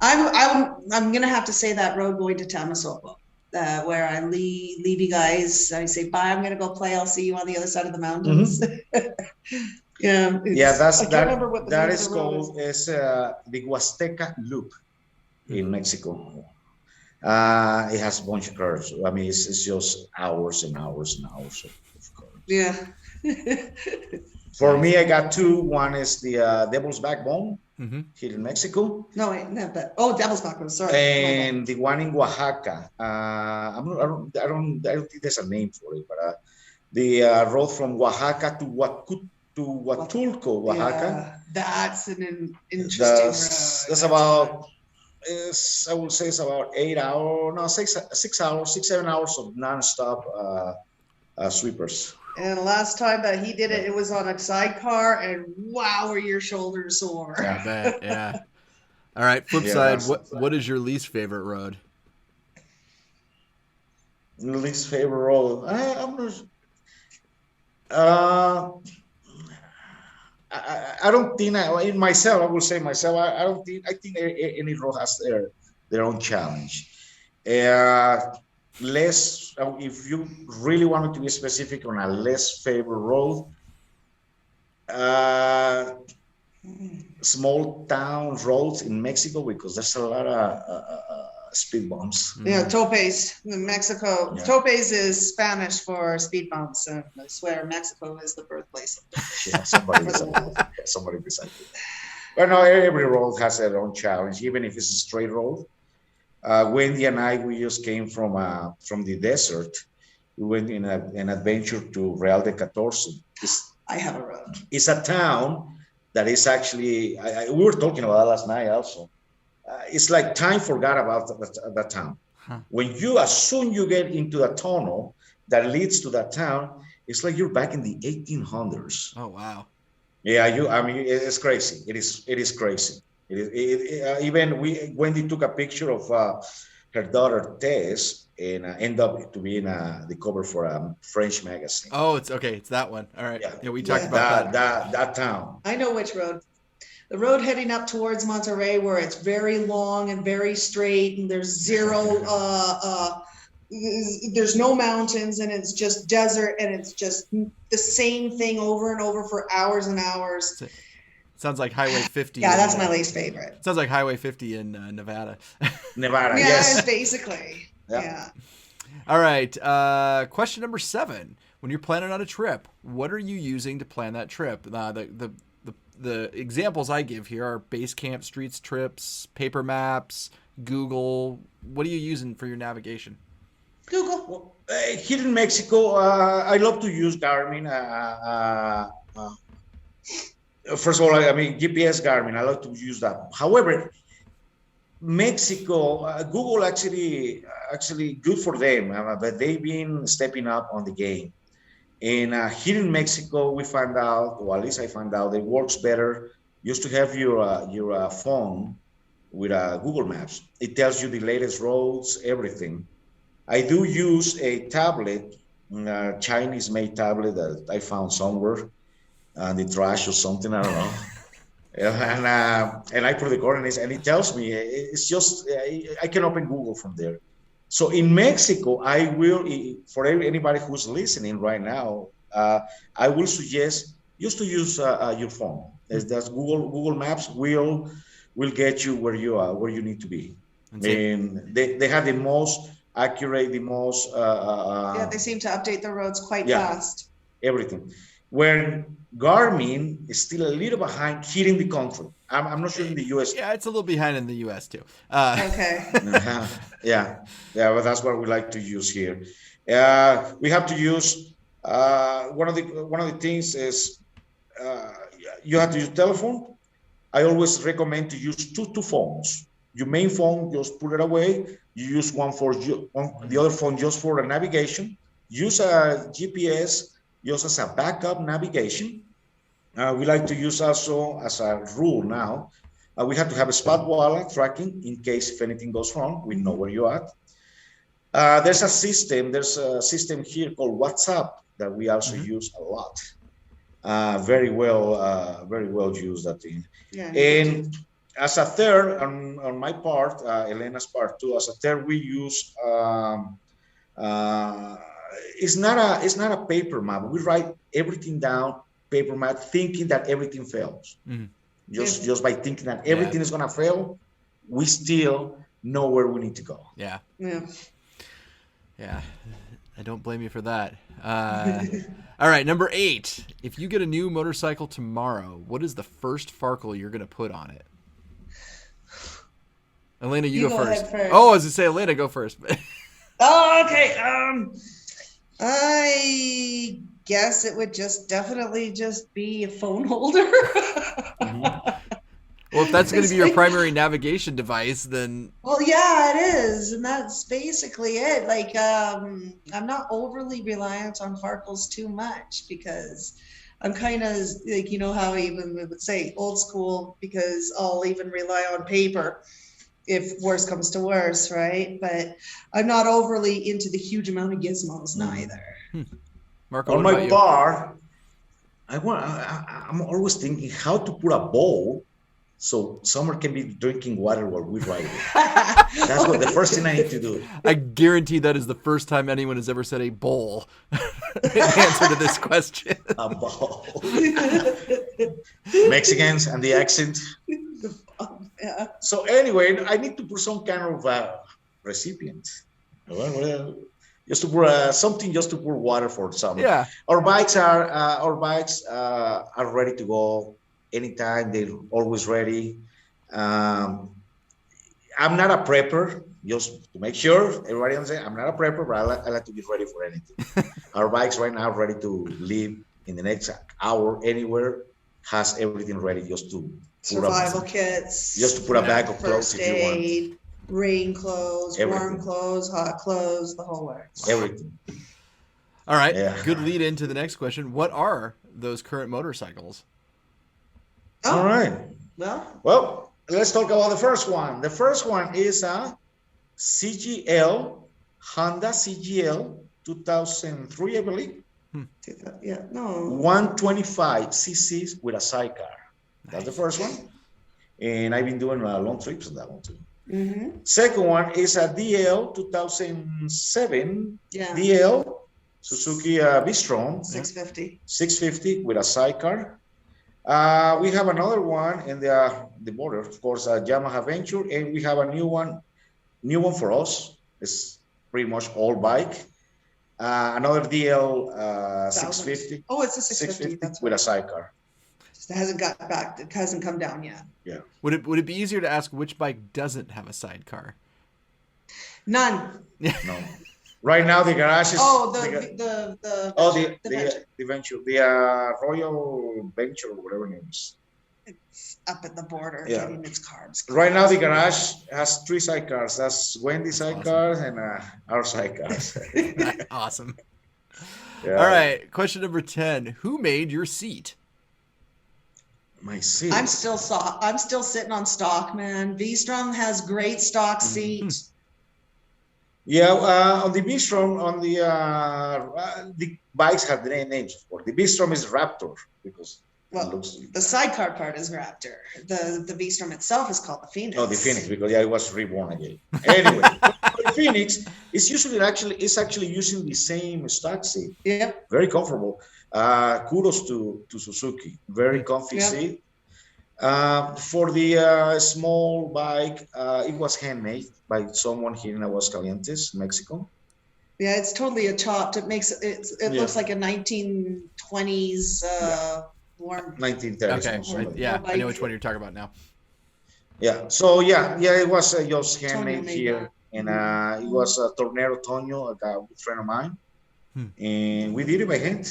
[SPEAKER 2] I'm gonna have to say that road going to Tamasopo, where I leave you guys. I say bye. I'm gonna go play. I'll see you on the other side of the mountains.
[SPEAKER 3] Mm-hmm. That is called the Huasteca Loop in Mexico. It has a bunch of curves. I mean, it's just hours and hours and hours of curves.
[SPEAKER 2] Yeah.
[SPEAKER 3] For me, I got 2. One is the Devil's Backbone here in Mexico.
[SPEAKER 2] No, wait, not that. Oh, Devil's Backbone. Sorry.
[SPEAKER 3] And the one in Oaxaca. I don't think there's a name for it, but the road from Oaxaca to Huatulco, Oaxaca.
[SPEAKER 2] Yeah, that's an interesting
[SPEAKER 3] That's
[SPEAKER 2] road.
[SPEAKER 3] about, I would say it's about 8 hours, no, 7 hours of nonstop sweepers.
[SPEAKER 2] And the last time that he did it, it was on a sidecar, and wow, were your shoulders sore.
[SPEAKER 1] I bet, yeah. All right, flip side, what is your least favorite road?
[SPEAKER 3] Least favorite road? I'm not. I don't think in myself. I will say myself. I don't think. I think any road has their own challenge. Less. If you really wanted to be specific on a less favorite road, small town roads in Mexico, because there's a lot of speed bumps.
[SPEAKER 2] Yeah, topes in Mexico. Yeah. Topes is Spanish for speed bumps, and I swear Mexico is the birthplace of those.
[SPEAKER 3] Yeah, somebody beside you. But no, every road has their own challenge, even if it's a straight road. Wendy and I, we just came from the desert. We went in an adventure to Real de Catorce.
[SPEAKER 2] I have a road.
[SPEAKER 3] It's a town that is actually, we were talking about that last night also. It's like time forgot about that town. Huh. As soon you get into the tunnel that leads to that town, it's like you're back in the 1800s.
[SPEAKER 1] Oh, wow.
[SPEAKER 3] Yeah, it's crazy. It is crazy. Even Wendy took a picture of her daughter Tess, and ended up to be in the cover for a French magazine.
[SPEAKER 1] Oh, it's okay. It's that one. All right. Yeah, we talked about
[SPEAKER 3] that town.
[SPEAKER 2] I know which road. The road heading up towards Monterrey, where it's very long and very straight, and there's there's no mountains, and it's just desert, and it's just the same thing over and over for hours and hours.
[SPEAKER 1] Sounds like Highway 50.
[SPEAKER 2] Yeah, that's my least favorite.
[SPEAKER 1] Sounds like Highway 50 in Nevada.
[SPEAKER 3] Nevada,
[SPEAKER 2] yeah,
[SPEAKER 3] yes.
[SPEAKER 2] Basically. Yeah.
[SPEAKER 1] All right. Question number 7. When you're planning on a trip, what are you using to plan that trip? The examples I give here are Basecamp, Streets Trips, paper maps, Google. What are you using for your navigation?
[SPEAKER 2] Google.
[SPEAKER 3] Here in Mexico, I love to use Garmin. First of all, GPS Garmin. I love to use that. However, Mexico, Google actually good for them, but they've been stepping up on the game. And here in Mexico, we found out, or at least I found out, it works better. You used to have your phone with Google Maps. It tells you the latest roads, everything. I do use a tablet, Chinese-made tablet that I found somewhere in the trash or something, I don't know. And I put the coordinates, and it tells me. It's just I can open Google from there. So in Mexico, I will, for anybody who's listening right now, I will suggest just to use your phone. That's Google Maps will get you where you need to be. And they have the most accurate, the most.
[SPEAKER 2] They seem to update the roads quite fast.
[SPEAKER 3] Everything. When Garmin is still a little behind here in the country. I'm not sure in the U.S.
[SPEAKER 1] Yeah, it's a little behind in the U.S. too.
[SPEAKER 2] Okay.
[SPEAKER 3] Yeah, but that's what we like to use here. We have to use one of the things is you have to use telephone. I always recommend to use two phones. Your main phone, just put it away. You use the other phone just for the navigation. Use a GPS just as a backup navigation. We like to use also as a rule now. We have to have a spot wallet tracking in case if anything goes wrong, we know where you're at. There's a system here called WhatsApp that we also use a lot. Very well used, that thing. Yeah, and as a third, on my part, Elena's part too, as a third, we use it's not a paper map. We write everything down, paper map, thinking that everything fails. Mm-hmm. Just by thinking that everything is gonna fail, we still know where we need to go.
[SPEAKER 1] Yeah.
[SPEAKER 2] Yeah.
[SPEAKER 1] I don't blame you for that. All right, number 8. If you get a new motorcycle tomorrow, what is the first Farkle you're gonna put on it? Elena, you go first.
[SPEAKER 2] First.
[SPEAKER 1] Oh, I was gonna say Elena, go first.
[SPEAKER 2] Oh, okay. I guess it would definitely just be a phone holder.
[SPEAKER 1] Well, if that's going to
[SPEAKER 2] It's
[SPEAKER 1] be your
[SPEAKER 2] like-
[SPEAKER 1] primary navigation device, then
[SPEAKER 2] Well, yeah, it is, and that's basically it. Like, I'm not overly reliant on Farkles too much because I'm kind of like, how even we would say old school, because I'll even rely on paper if worse comes to worse, right? But I'm not overly into the huge amount of gizmos neither.
[SPEAKER 1] Marco,
[SPEAKER 3] On
[SPEAKER 1] what
[SPEAKER 3] my
[SPEAKER 1] about you?
[SPEAKER 3] bar, I'm always thinking how to put a bowl so Summer can be drinking water while we ride it. That's what the first thing I need to do.
[SPEAKER 1] I guarantee that is the first time anyone has ever said a bowl in answer to this question.
[SPEAKER 3] A bowl. Mexicans and the accent.
[SPEAKER 2] Yeah.
[SPEAKER 3] So anyway, I need to put some kind of recipient. Just to pour something, just to pour water for Summer.
[SPEAKER 1] Yeah.
[SPEAKER 3] Our bikes are ready to go anytime. They're always ready. I'm not a prepper, just to make sure everybody understands. I'm not a prepper, but I like to be ready for anything. Our bikes right now are ready to leave in the next hour anywhere. Has everything ready just to
[SPEAKER 2] Survival kits.
[SPEAKER 3] Just to put a bag of clothes
[SPEAKER 2] First
[SPEAKER 3] if you want.
[SPEAKER 2] aid, rain clothes, warm
[SPEAKER 3] Everything.
[SPEAKER 2] clothes, hot clothes, the whole works.
[SPEAKER 3] everything.
[SPEAKER 1] All right.
[SPEAKER 3] Yeah.
[SPEAKER 1] Good lead into the next question. What are those current motorcycles?
[SPEAKER 2] Oh,
[SPEAKER 3] All right.
[SPEAKER 2] well,
[SPEAKER 3] Let's talk about the first one. The first one is a Honda CGL 2003, I believe.
[SPEAKER 2] yeah, no.
[SPEAKER 3] 125 cc's with a sidecar. That's the first one. And I've been doing long trips on that one too.
[SPEAKER 2] Mm-hmm.
[SPEAKER 3] Second one is a DL 2007
[SPEAKER 2] Yeah.
[SPEAKER 3] DL Suzuki V-Strom
[SPEAKER 2] 650.
[SPEAKER 3] 650 with a sidecar. We have another one in the border, of course, a Yamaha Venture, and we have a new one for us. It's pretty much all bike. Another DL 650.
[SPEAKER 2] Oh, it's a 650. That's
[SPEAKER 3] with
[SPEAKER 2] right.
[SPEAKER 3] a sidecar.
[SPEAKER 2] It hasn't got back. It hasn't come down yet.
[SPEAKER 3] Yeah.
[SPEAKER 1] Would it be easier to ask which bike doesn't have a sidecar?
[SPEAKER 2] None.
[SPEAKER 3] No. Right now the garage is.
[SPEAKER 2] Oh, the
[SPEAKER 3] Venture, the Royal Venture, whatever it is.
[SPEAKER 2] It's up at the border
[SPEAKER 3] Yeah.
[SPEAKER 2] getting its carbs.
[SPEAKER 3] Right now the garage has 3 sidecars. That's Wendy's sidecars and our sidecars.
[SPEAKER 1] Awesome.
[SPEAKER 3] Yeah.
[SPEAKER 1] All right. Question number 10. Who made your seat?
[SPEAKER 3] My seat.
[SPEAKER 2] I'm still sitting on stock, man. V-Strom has great stock seats.
[SPEAKER 3] Yeah, on the V-Strom, on the bikes have the names, of course. The V-Strom is Raptor because
[SPEAKER 2] Well,
[SPEAKER 3] it looks.
[SPEAKER 2] the sidecar part is Raptor. The V-Strom itself is called the Phoenix.
[SPEAKER 3] Oh, the Phoenix, because it was reborn again. Anyway, the Phoenix is actually using the same stock seat.
[SPEAKER 2] Yep.
[SPEAKER 3] Very comfortable. Kudos to Suzuki. Very comfy
[SPEAKER 2] Yep.
[SPEAKER 3] seat. For the small bike, it was handmade by someone here in Aguascalientes, Mexico.
[SPEAKER 2] Yeah, it's totally a chopped. It makes it
[SPEAKER 3] Yeah.
[SPEAKER 2] looks like a 1920s warm.
[SPEAKER 3] 1930s.
[SPEAKER 1] Okay.
[SPEAKER 3] something like that.
[SPEAKER 1] Yeah, I know which one you're talking about now.
[SPEAKER 3] Yeah. So yeah, it was just handmade
[SPEAKER 2] Tonyo made
[SPEAKER 3] here, and it was Tornero Tonyo, a good friend of mine, and we did it by hand.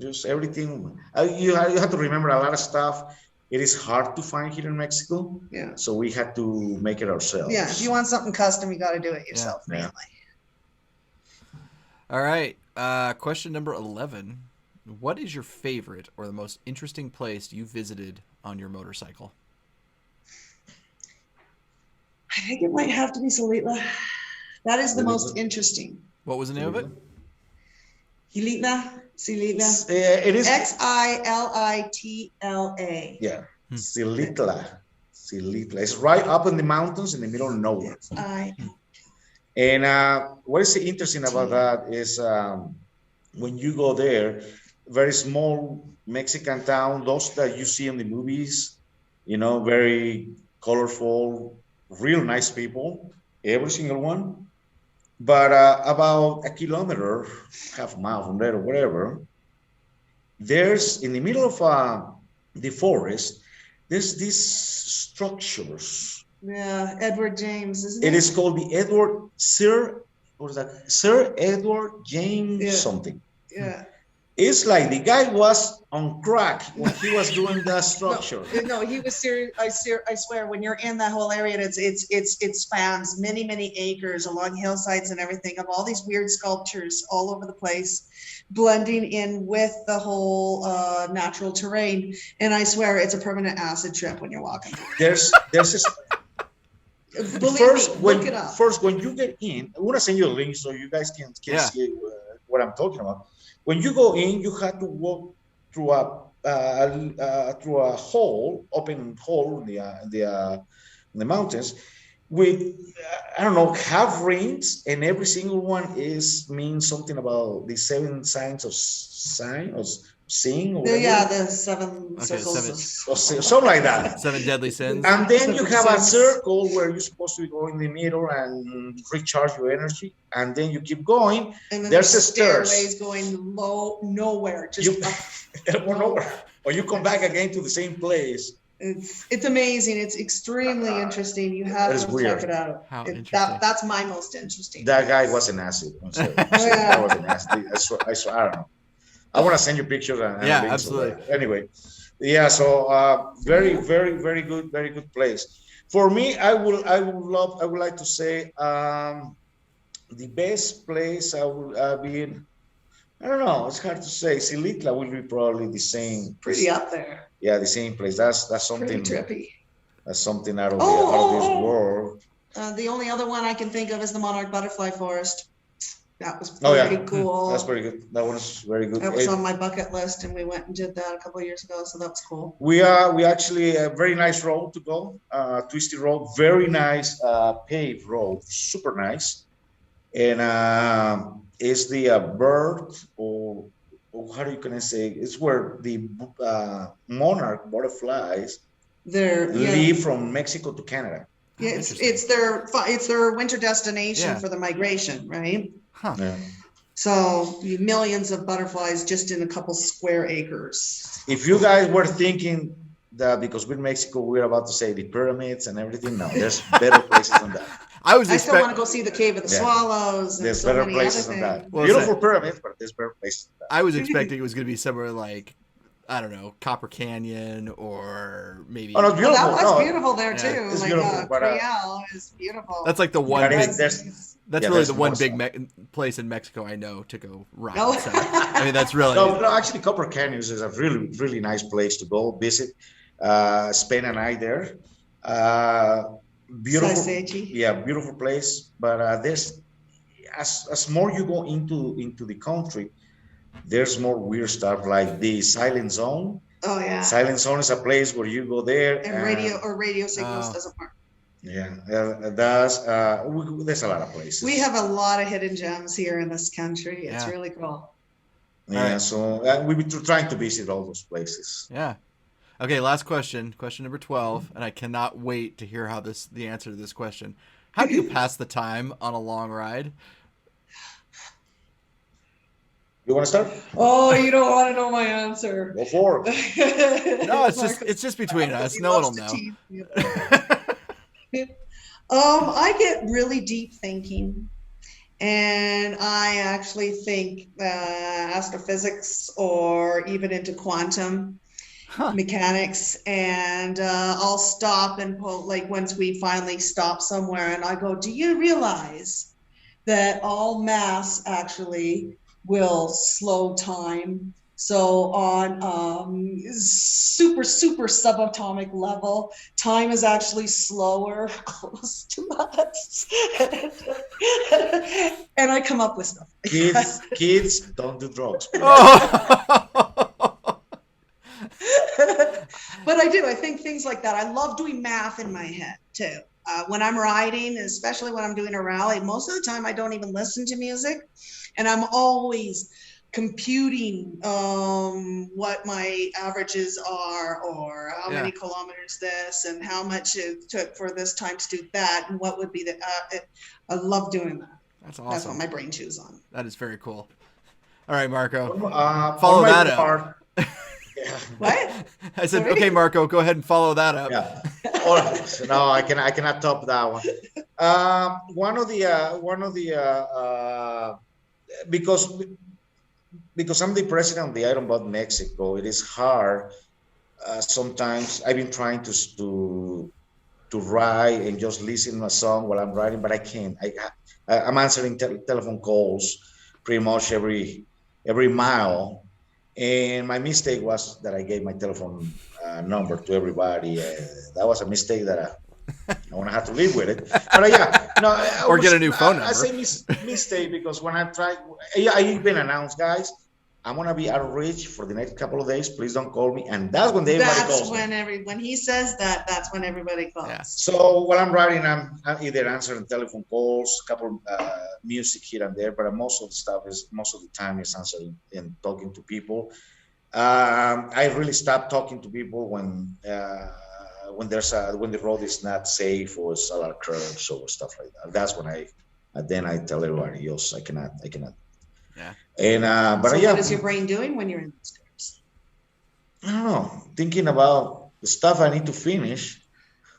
[SPEAKER 3] Just everything. You have to remember a lot of stuff. It is hard to find here in Mexico,
[SPEAKER 2] Yeah.
[SPEAKER 3] so we had to make it ourselves.
[SPEAKER 2] Yeah. If you want something custom, you got to do it yourself,
[SPEAKER 3] Yeah.
[SPEAKER 2] mainly.
[SPEAKER 1] All right. Question number 11. What is your favorite or the most interesting place you visited on your motorcycle?
[SPEAKER 2] I think it might have to be Silitla. That is the most interesting.
[SPEAKER 1] What was the name of it?
[SPEAKER 2] Silitla.
[SPEAKER 3] It is.
[SPEAKER 2] Xilitla.
[SPEAKER 3] Yeah, Silitla. It's right up in the mountains in the middle of nowhere. And what is interesting about that is when you go there, very small Mexican town, those that you see in the movies, very colorful, real nice people, every single one. But about a kilometer, half a mile from there or whatever, there's in the middle of the forest, there's these structures.
[SPEAKER 2] Yeah, Edward James, isn't it?
[SPEAKER 3] It is called the Sir what was that? Sir Edward James something.
[SPEAKER 2] Yeah.
[SPEAKER 3] It's like the guy was on crack when he was doing that structure.
[SPEAKER 2] No, he was serious. I swear, when you're in that whole area, it spans many acres along hillsides and everything of all these weird sculptures all over the place, blending in with the whole natural terrain. And I swear, it's a permanent acid trip when you're walking through.
[SPEAKER 3] There's this. Look it up. First, when you get in, I want to send you a link so you guys can see what I'm talking about. When you go in, you have to walk through a hole, open hole in the mountains, with I don't know, half rings, and every single one means something about the 7 signs of sign or seeing. Or
[SPEAKER 2] the 7 circles,
[SPEAKER 3] something like that.
[SPEAKER 4] 7 deadly sins.
[SPEAKER 3] And then you have a circle where you're supposed to go in the middle and recharge your energy, and then you keep going. And then there's a
[SPEAKER 2] stairways going nowhere, just
[SPEAKER 3] nowhere. Or you come back again to the same place.
[SPEAKER 2] It's amazing. It's extremely interesting. You have to check it out.
[SPEAKER 4] How interesting.
[SPEAKER 2] That's my most interesting.
[SPEAKER 3] That guy was an acid. That was an acid. I swear, I don't know. I want to send you pictures. And
[SPEAKER 4] absolutely.
[SPEAKER 3] Anyway, so very good place. For me, I would like to say the best place I would be in. I don't know. It's hard to say. Silitla will be probably the same.
[SPEAKER 2] Pretty up there.
[SPEAKER 3] Yeah, the same place. That's something.
[SPEAKER 2] Pretty trippy.
[SPEAKER 3] That's something out of this world.
[SPEAKER 2] The only other one I can think of is the monarch butterfly forest. That was pretty cool.
[SPEAKER 3] That's pretty good. That one is very good.
[SPEAKER 2] That was on my bucket list, and we went and did that a couple of years ago, so that was cool.
[SPEAKER 3] We actually a very nice road to go, twisty road, very nice paved road, super nice, and it's the bird or how do you can say? It's where the monarch butterflies leave from Mexico to Canada.
[SPEAKER 2] Yeah, it's their winter destination for the migration, right?
[SPEAKER 4] Huh.
[SPEAKER 3] Yeah.
[SPEAKER 2] So millions of butterflies just in a couple square acres.
[SPEAKER 3] If you guys were thinking that because we're in Mexico, we're about to say the pyramids and everything, no, there's better places than that.
[SPEAKER 2] I still want to go see the Cave of the Swallows. And
[SPEAKER 3] there's better places than that.
[SPEAKER 4] Well,
[SPEAKER 3] beautiful pyramids, but there's better places than that.
[SPEAKER 4] I was expecting it was going to be somewhere like, I don't know, Copper Canyon or maybe.
[SPEAKER 3] Oh, no, it's beautiful.
[SPEAKER 2] That was beautiful there too.
[SPEAKER 3] It's
[SPEAKER 2] like
[SPEAKER 3] beautiful,
[SPEAKER 2] Creole is beautiful.
[SPEAKER 4] That's like the one. That's really the one big place in Mexico I know to go ride.
[SPEAKER 2] No.
[SPEAKER 4] So, I mean, that's really.
[SPEAKER 3] No, actually, Copper Canyon is a really nice place to go visit. Spend a night there. Beautiful. Beautiful place. But there's as more you go into the country, there's more weird stuff like the Silent Zone.
[SPEAKER 2] Oh yeah.
[SPEAKER 3] Silent Zone is a place where you go there
[SPEAKER 2] and radio signals doesn't work.
[SPEAKER 3] Yeah, there's a lot of places.
[SPEAKER 2] We have a lot of hidden gems here in this country. It's really cool.
[SPEAKER 3] Yeah, so we've been trying to visit all those places.
[SPEAKER 4] Yeah. Okay, last question. Question number 12, and I cannot wait to hear how the answer to this question. How do you pass the time on a long ride?
[SPEAKER 3] You want to start?
[SPEAKER 2] Oh, you don't want to know my answer.
[SPEAKER 3] Go for
[SPEAKER 4] it. No, it's just between us. No one will know.
[SPEAKER 2] I get really deep thinking, and I actually think astrophysics or even into quantum mechanics, and I'll stop and pull, like once we finally stop somewhere and I go, do you realize that all mass actually will slow time? So on super subatomic level, time is actually slower, close to us. And I come up with stuff.
[SPEAKER 3] Kids don't do drugs.
[SPEAKER 2] But I do. I think things like that. I love doing math in my head too. When I'm riding, especially when I'm doing a rally, most of the time I don't even listen to music, and I'm always computing what my averages are, or how many kilometers this, and how much it took for this time to do that, and what would be the. I love doing that.
[SPEAKER 4] That's awesome.
[SPEAKER 2] That's what my brain chews on.
[SPEAKER 4] That is very cool. All right, Marco. Follow that up.
[SPEAKER 2] What?
[SPEAKER 4] I said, okay, Marco, go ahead and follow that up.
[SPEAKER 3] Yeah. No, I cannot top that one. Because I'm the president of the IBA Mexico, it is hard. Sometimes I've been trying to write and just listen to a song while I'm writing, but I can't. I'm answering telephone calls pretty much every mile. And my mistake was that I gave my telephone number to everybody. That was a mistake that I want to have to live with it. But
[SPEAKER 4] or get a new phone number.
[SPEAKER 3] I say mistake because when I try, I even announced, guys, I'm gonna be out of reach for the next couple of days. Please don't call me. And that's when everybody calls me.
[SPEAKER 2] When he says that, that's when everybody calls.
[SPEAKER 3] Yeah. So while I'm writing, I'm either answering telephone calls, a couple music here and there, but most of the time is answering and talking to people. I really stopped talking to people when the road is not safe or it's a lot of curves or stuff like that. That's when I tell everybody else I cannot.
[SPEAKER 4] Yeah.
[SPEAKER 3] And but
[SPEAKER 2] so
[SPEAKER 3] yeah.
[SPEAKER 2] What is your brain doing when you're in those curves?
[SPEAKER 3] I don't know. Thinking about the stuff I need to finish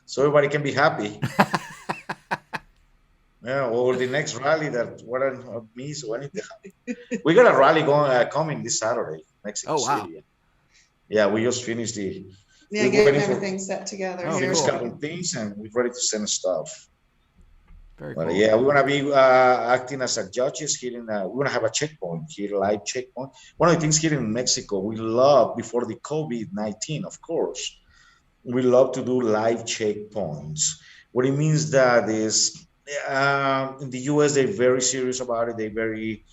[SPEAKER 3] so everybody can be happy. Yeah, or the next rally that what I miss or anything. We got a rally coming this Saturday, Mexico City. Yeah, we just finished
[SPEAKER 2] getting everything set together.
[SPEAKER 3] Finished a couple of things and we're ready to send stuff.
[SPEAKER 4] Very cool.
[SPEAKER 3] But yeah, we're gonna be acting as a judges here we're gonna have a checkpoint here, live checkpoint. One of the things here in Mexico we love before the COVID-19, of course, we love to do live checkpoints. What it means that is in the US they're very serious about it, they're very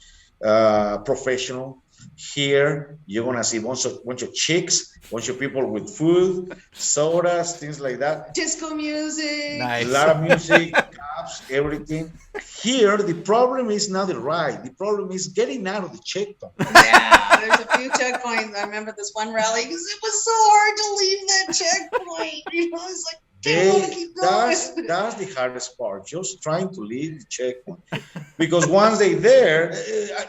[SPEAKER 3] professional. Here you're gonna see bunch of chicks, bunch of people with food, sodas, things like that.
[SPEAKER 2] Disco music.
[SPEAKER 4] Nice.
[SPEAKER 3] A lot of music, cops, everything. Here the problem is not the ride. The problem is getting out of the checkpoint.
[SPEAKER 2] Yeah, there's a few checkpoints. I remember this one rally because it was so hard to leave that checkpoint. It's like
[SPEAKER 3] that's the hardest part, just trying to leave the checkpoint. Because once they're there,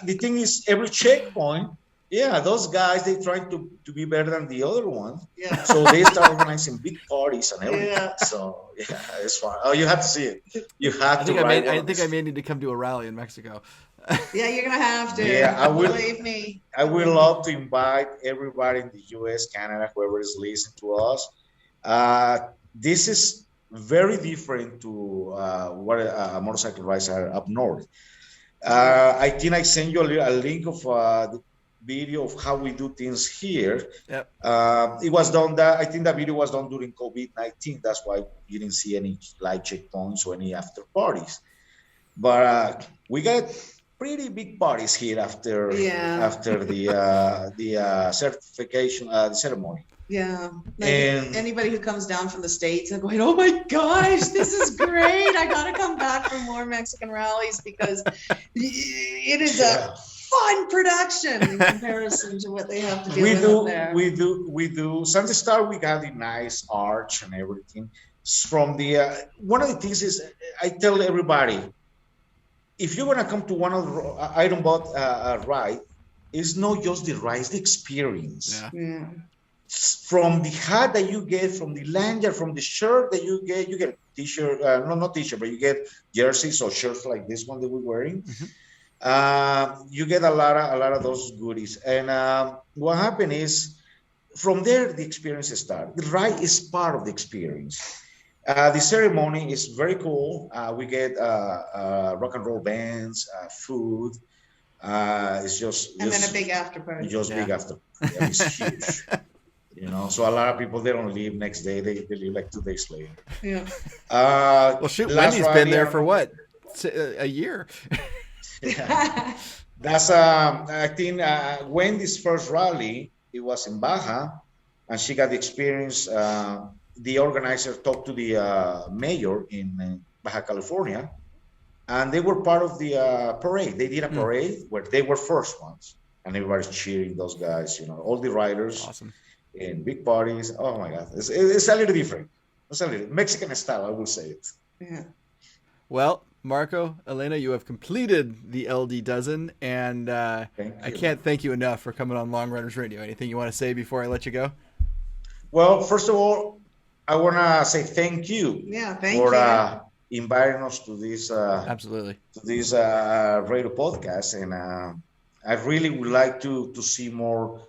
[SPEAKER 3] the thing is, every checkpoint, those guys, they try to be better than the other one.
[SPEAKER 2] Yeah.
[SPEAKER 3] So they start organizing big parties and everything. Yeah. So, it's fun. Oh, you have to see it. You have to.
[SPEAKER 4] I think I may need to come to a rally in Mexico.
[SPEAKER 2] Yeah, you're going to have to.
[SPEAKER 3] Yeah, I will.
[SPEAKER 2] Believe me.
[SPEAKER 3] I would love to invite everybody in the US, Canada, whoever is listening to us. This is very different to what motorcycle rides are up north. I think I sent you a link of the video of how we do things here.
[SPEAKER 4] Yep.
[SPEAKER 3] It was done I think that video was done during COVID-19. That's why you didn't see any live checkpoints or any after parties. But we got pretty big parties here after the certification, the ceremony.
[SPEAKER 2] Yeah, anybody who comes down from the States and going, oh my gosh, this is great. I got to come back for more Mexican rallies because it is a fun production in comparison to what they have to do there.
[SPEAKER 3] We do. Since the start, we got the nice arch and everything. From the one of the things is, I tell everybody, if you're going to come to one of the item bought ride, it's not just the ride, it's the experience.
[SPEAKER 2] Yeah.
[SPEAKER 3] From the hat that you get, from the lanyard, from the shirt that you get t-shirt, not t-shirt, but you get jerseys or shirts like this one that we're wearing. Mm-hmm. You get a lot of those goodies. And what happened is, from there, the experience starts. The ride is part of the experience. The ceremony is very cool. We get rock and roll bands, food. It's just
[SPEAKER 2] then a big after party.
[SPEAKER 3] Big after. Yeah, it's huge. So a lot of people, they don't leave next day. They leave like 2 days later.
[SPEAKER 2] Yeah.
[SPEAKER 4] Well, shoot, Wendy's been there for what? A year.
[SPEAKER 3] Yeah. That's I think Wendy's first rally, it was in Baja, and she got the experience. The organizer talked to the mayor in Baja California, and they were part of the parade. They did a parade where they were first ones, and everybody's cheering those guys. All the riders.
[SPEAKER 4] Awesome.
[SPEAKER 3] In big parties. Oh my God, it's a little different. It's a little Mexican style, I will say it.
[SPEAKER 2] Yeah.
[SPEAKER 4] Well, Marco, Elena, you have completed the LD dozen, and I can't thank you enough for coming on Long Runners Radio. Anything you want to say before I let you go?
[SPEAKER 3] Well, first of all, I want to say thank you.
[SPEAKER 2] Yeah, thank you.
[SPEAKER 3] inviting us to this
[SPEAKER 4] Absolutely
[SPEAKER 3] radio podcast, and I really would like to see more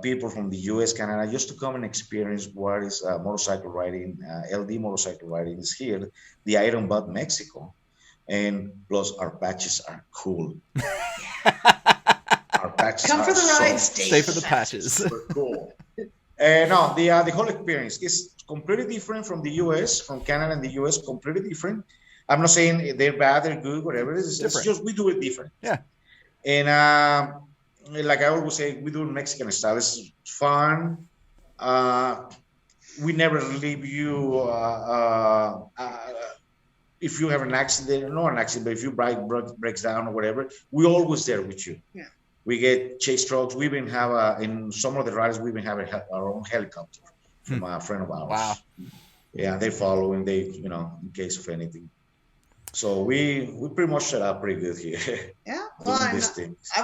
[SPEAKER 3] people from the U.S., Canada, just to come and experience what is motorcycle riding. LD motorcycle riding is here, the Iron Butt Mexico, and plus our patches are cool. Our patches
[SPEAKER 2] come for the ride,
[SPEAKER 4] stay for the patches.
[SPEAKER 3] Super cool. No, the whole experience is completely different from the U.S., from Canada and the U.S. Completely different. I'm not saying they're bad, they're good, whatever. It's just we do it different.
[SPEAKER 4] Yeah.
[SPEAKER 3] And like I always say, we do it Mexican style. It's fun. We never leave you if you have an accident, not an accident, but if your bike breaks down or whatever, we're always there with you.
[SPEAKER 2] Yeah.
[SPEAKER 3] We get chase trucks. We even have in some of the rides, we even have our own helicopter from a friend of ours.
[SPEAKER 4] Wow.
[SPEAKER 3] Yeah, they follow and they, in case of anything. So we pretty much set up pretty good here.
[SPEAKER 2] Yeah, well, I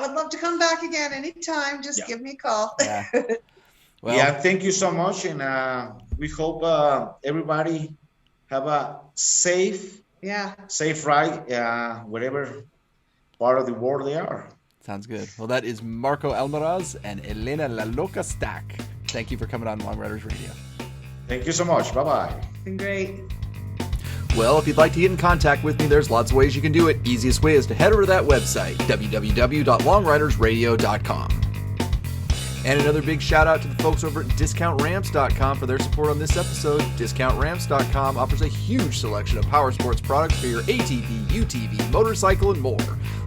[SPEAKER 2] would love to come back again anytime. Just give me a call.
[SPEAKER 4] Yeah. Well,
[SPEAKER 3] yeah, thank you so much, and we hope everybody have a safe ride, whatever part of the world they are.
[SPEAKER 4] Sounds good. Well, that is Marco Almaraz and Elena La Loca Stack. Thank you for coming on Long Riders Radio.
[SPEAKER 3] Thank you so much. Bye-bye.
[SPEAKER 2] It's been great.
[SPEAKER 4] Well, if you'd like to get in contact with me, there's lots of ways you can do it. Easiest way is to head over to that website, www.longridersradio.com. And another big shout out to the folks over at DiscountRamps.com for their support on this episode. DiscountRamps.com offers a huge selection of power sports products for your ATV, UTV, motorcycle, and more.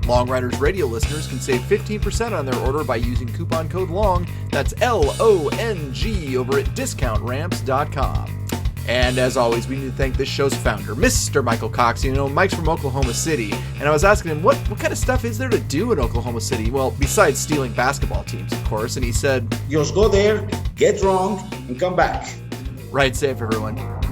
[SPEAKER 4] Long Riders Radio listeners can save 15% on their order by using coupon code LONG. That's LONG over at DiscountRamps.com. And as always, we need to thank this show's founder, Mr. Michael Cox. Mike's from Oklahoma City, and I was asking him, what kind of stuff is there to do in Oklahoma City? Well, besides stealing basketball teams, of course, and he said,
[SPEAKER 3] just go there, get drunk, and come back.
[SPEAKER 4] Ride safe, everyone.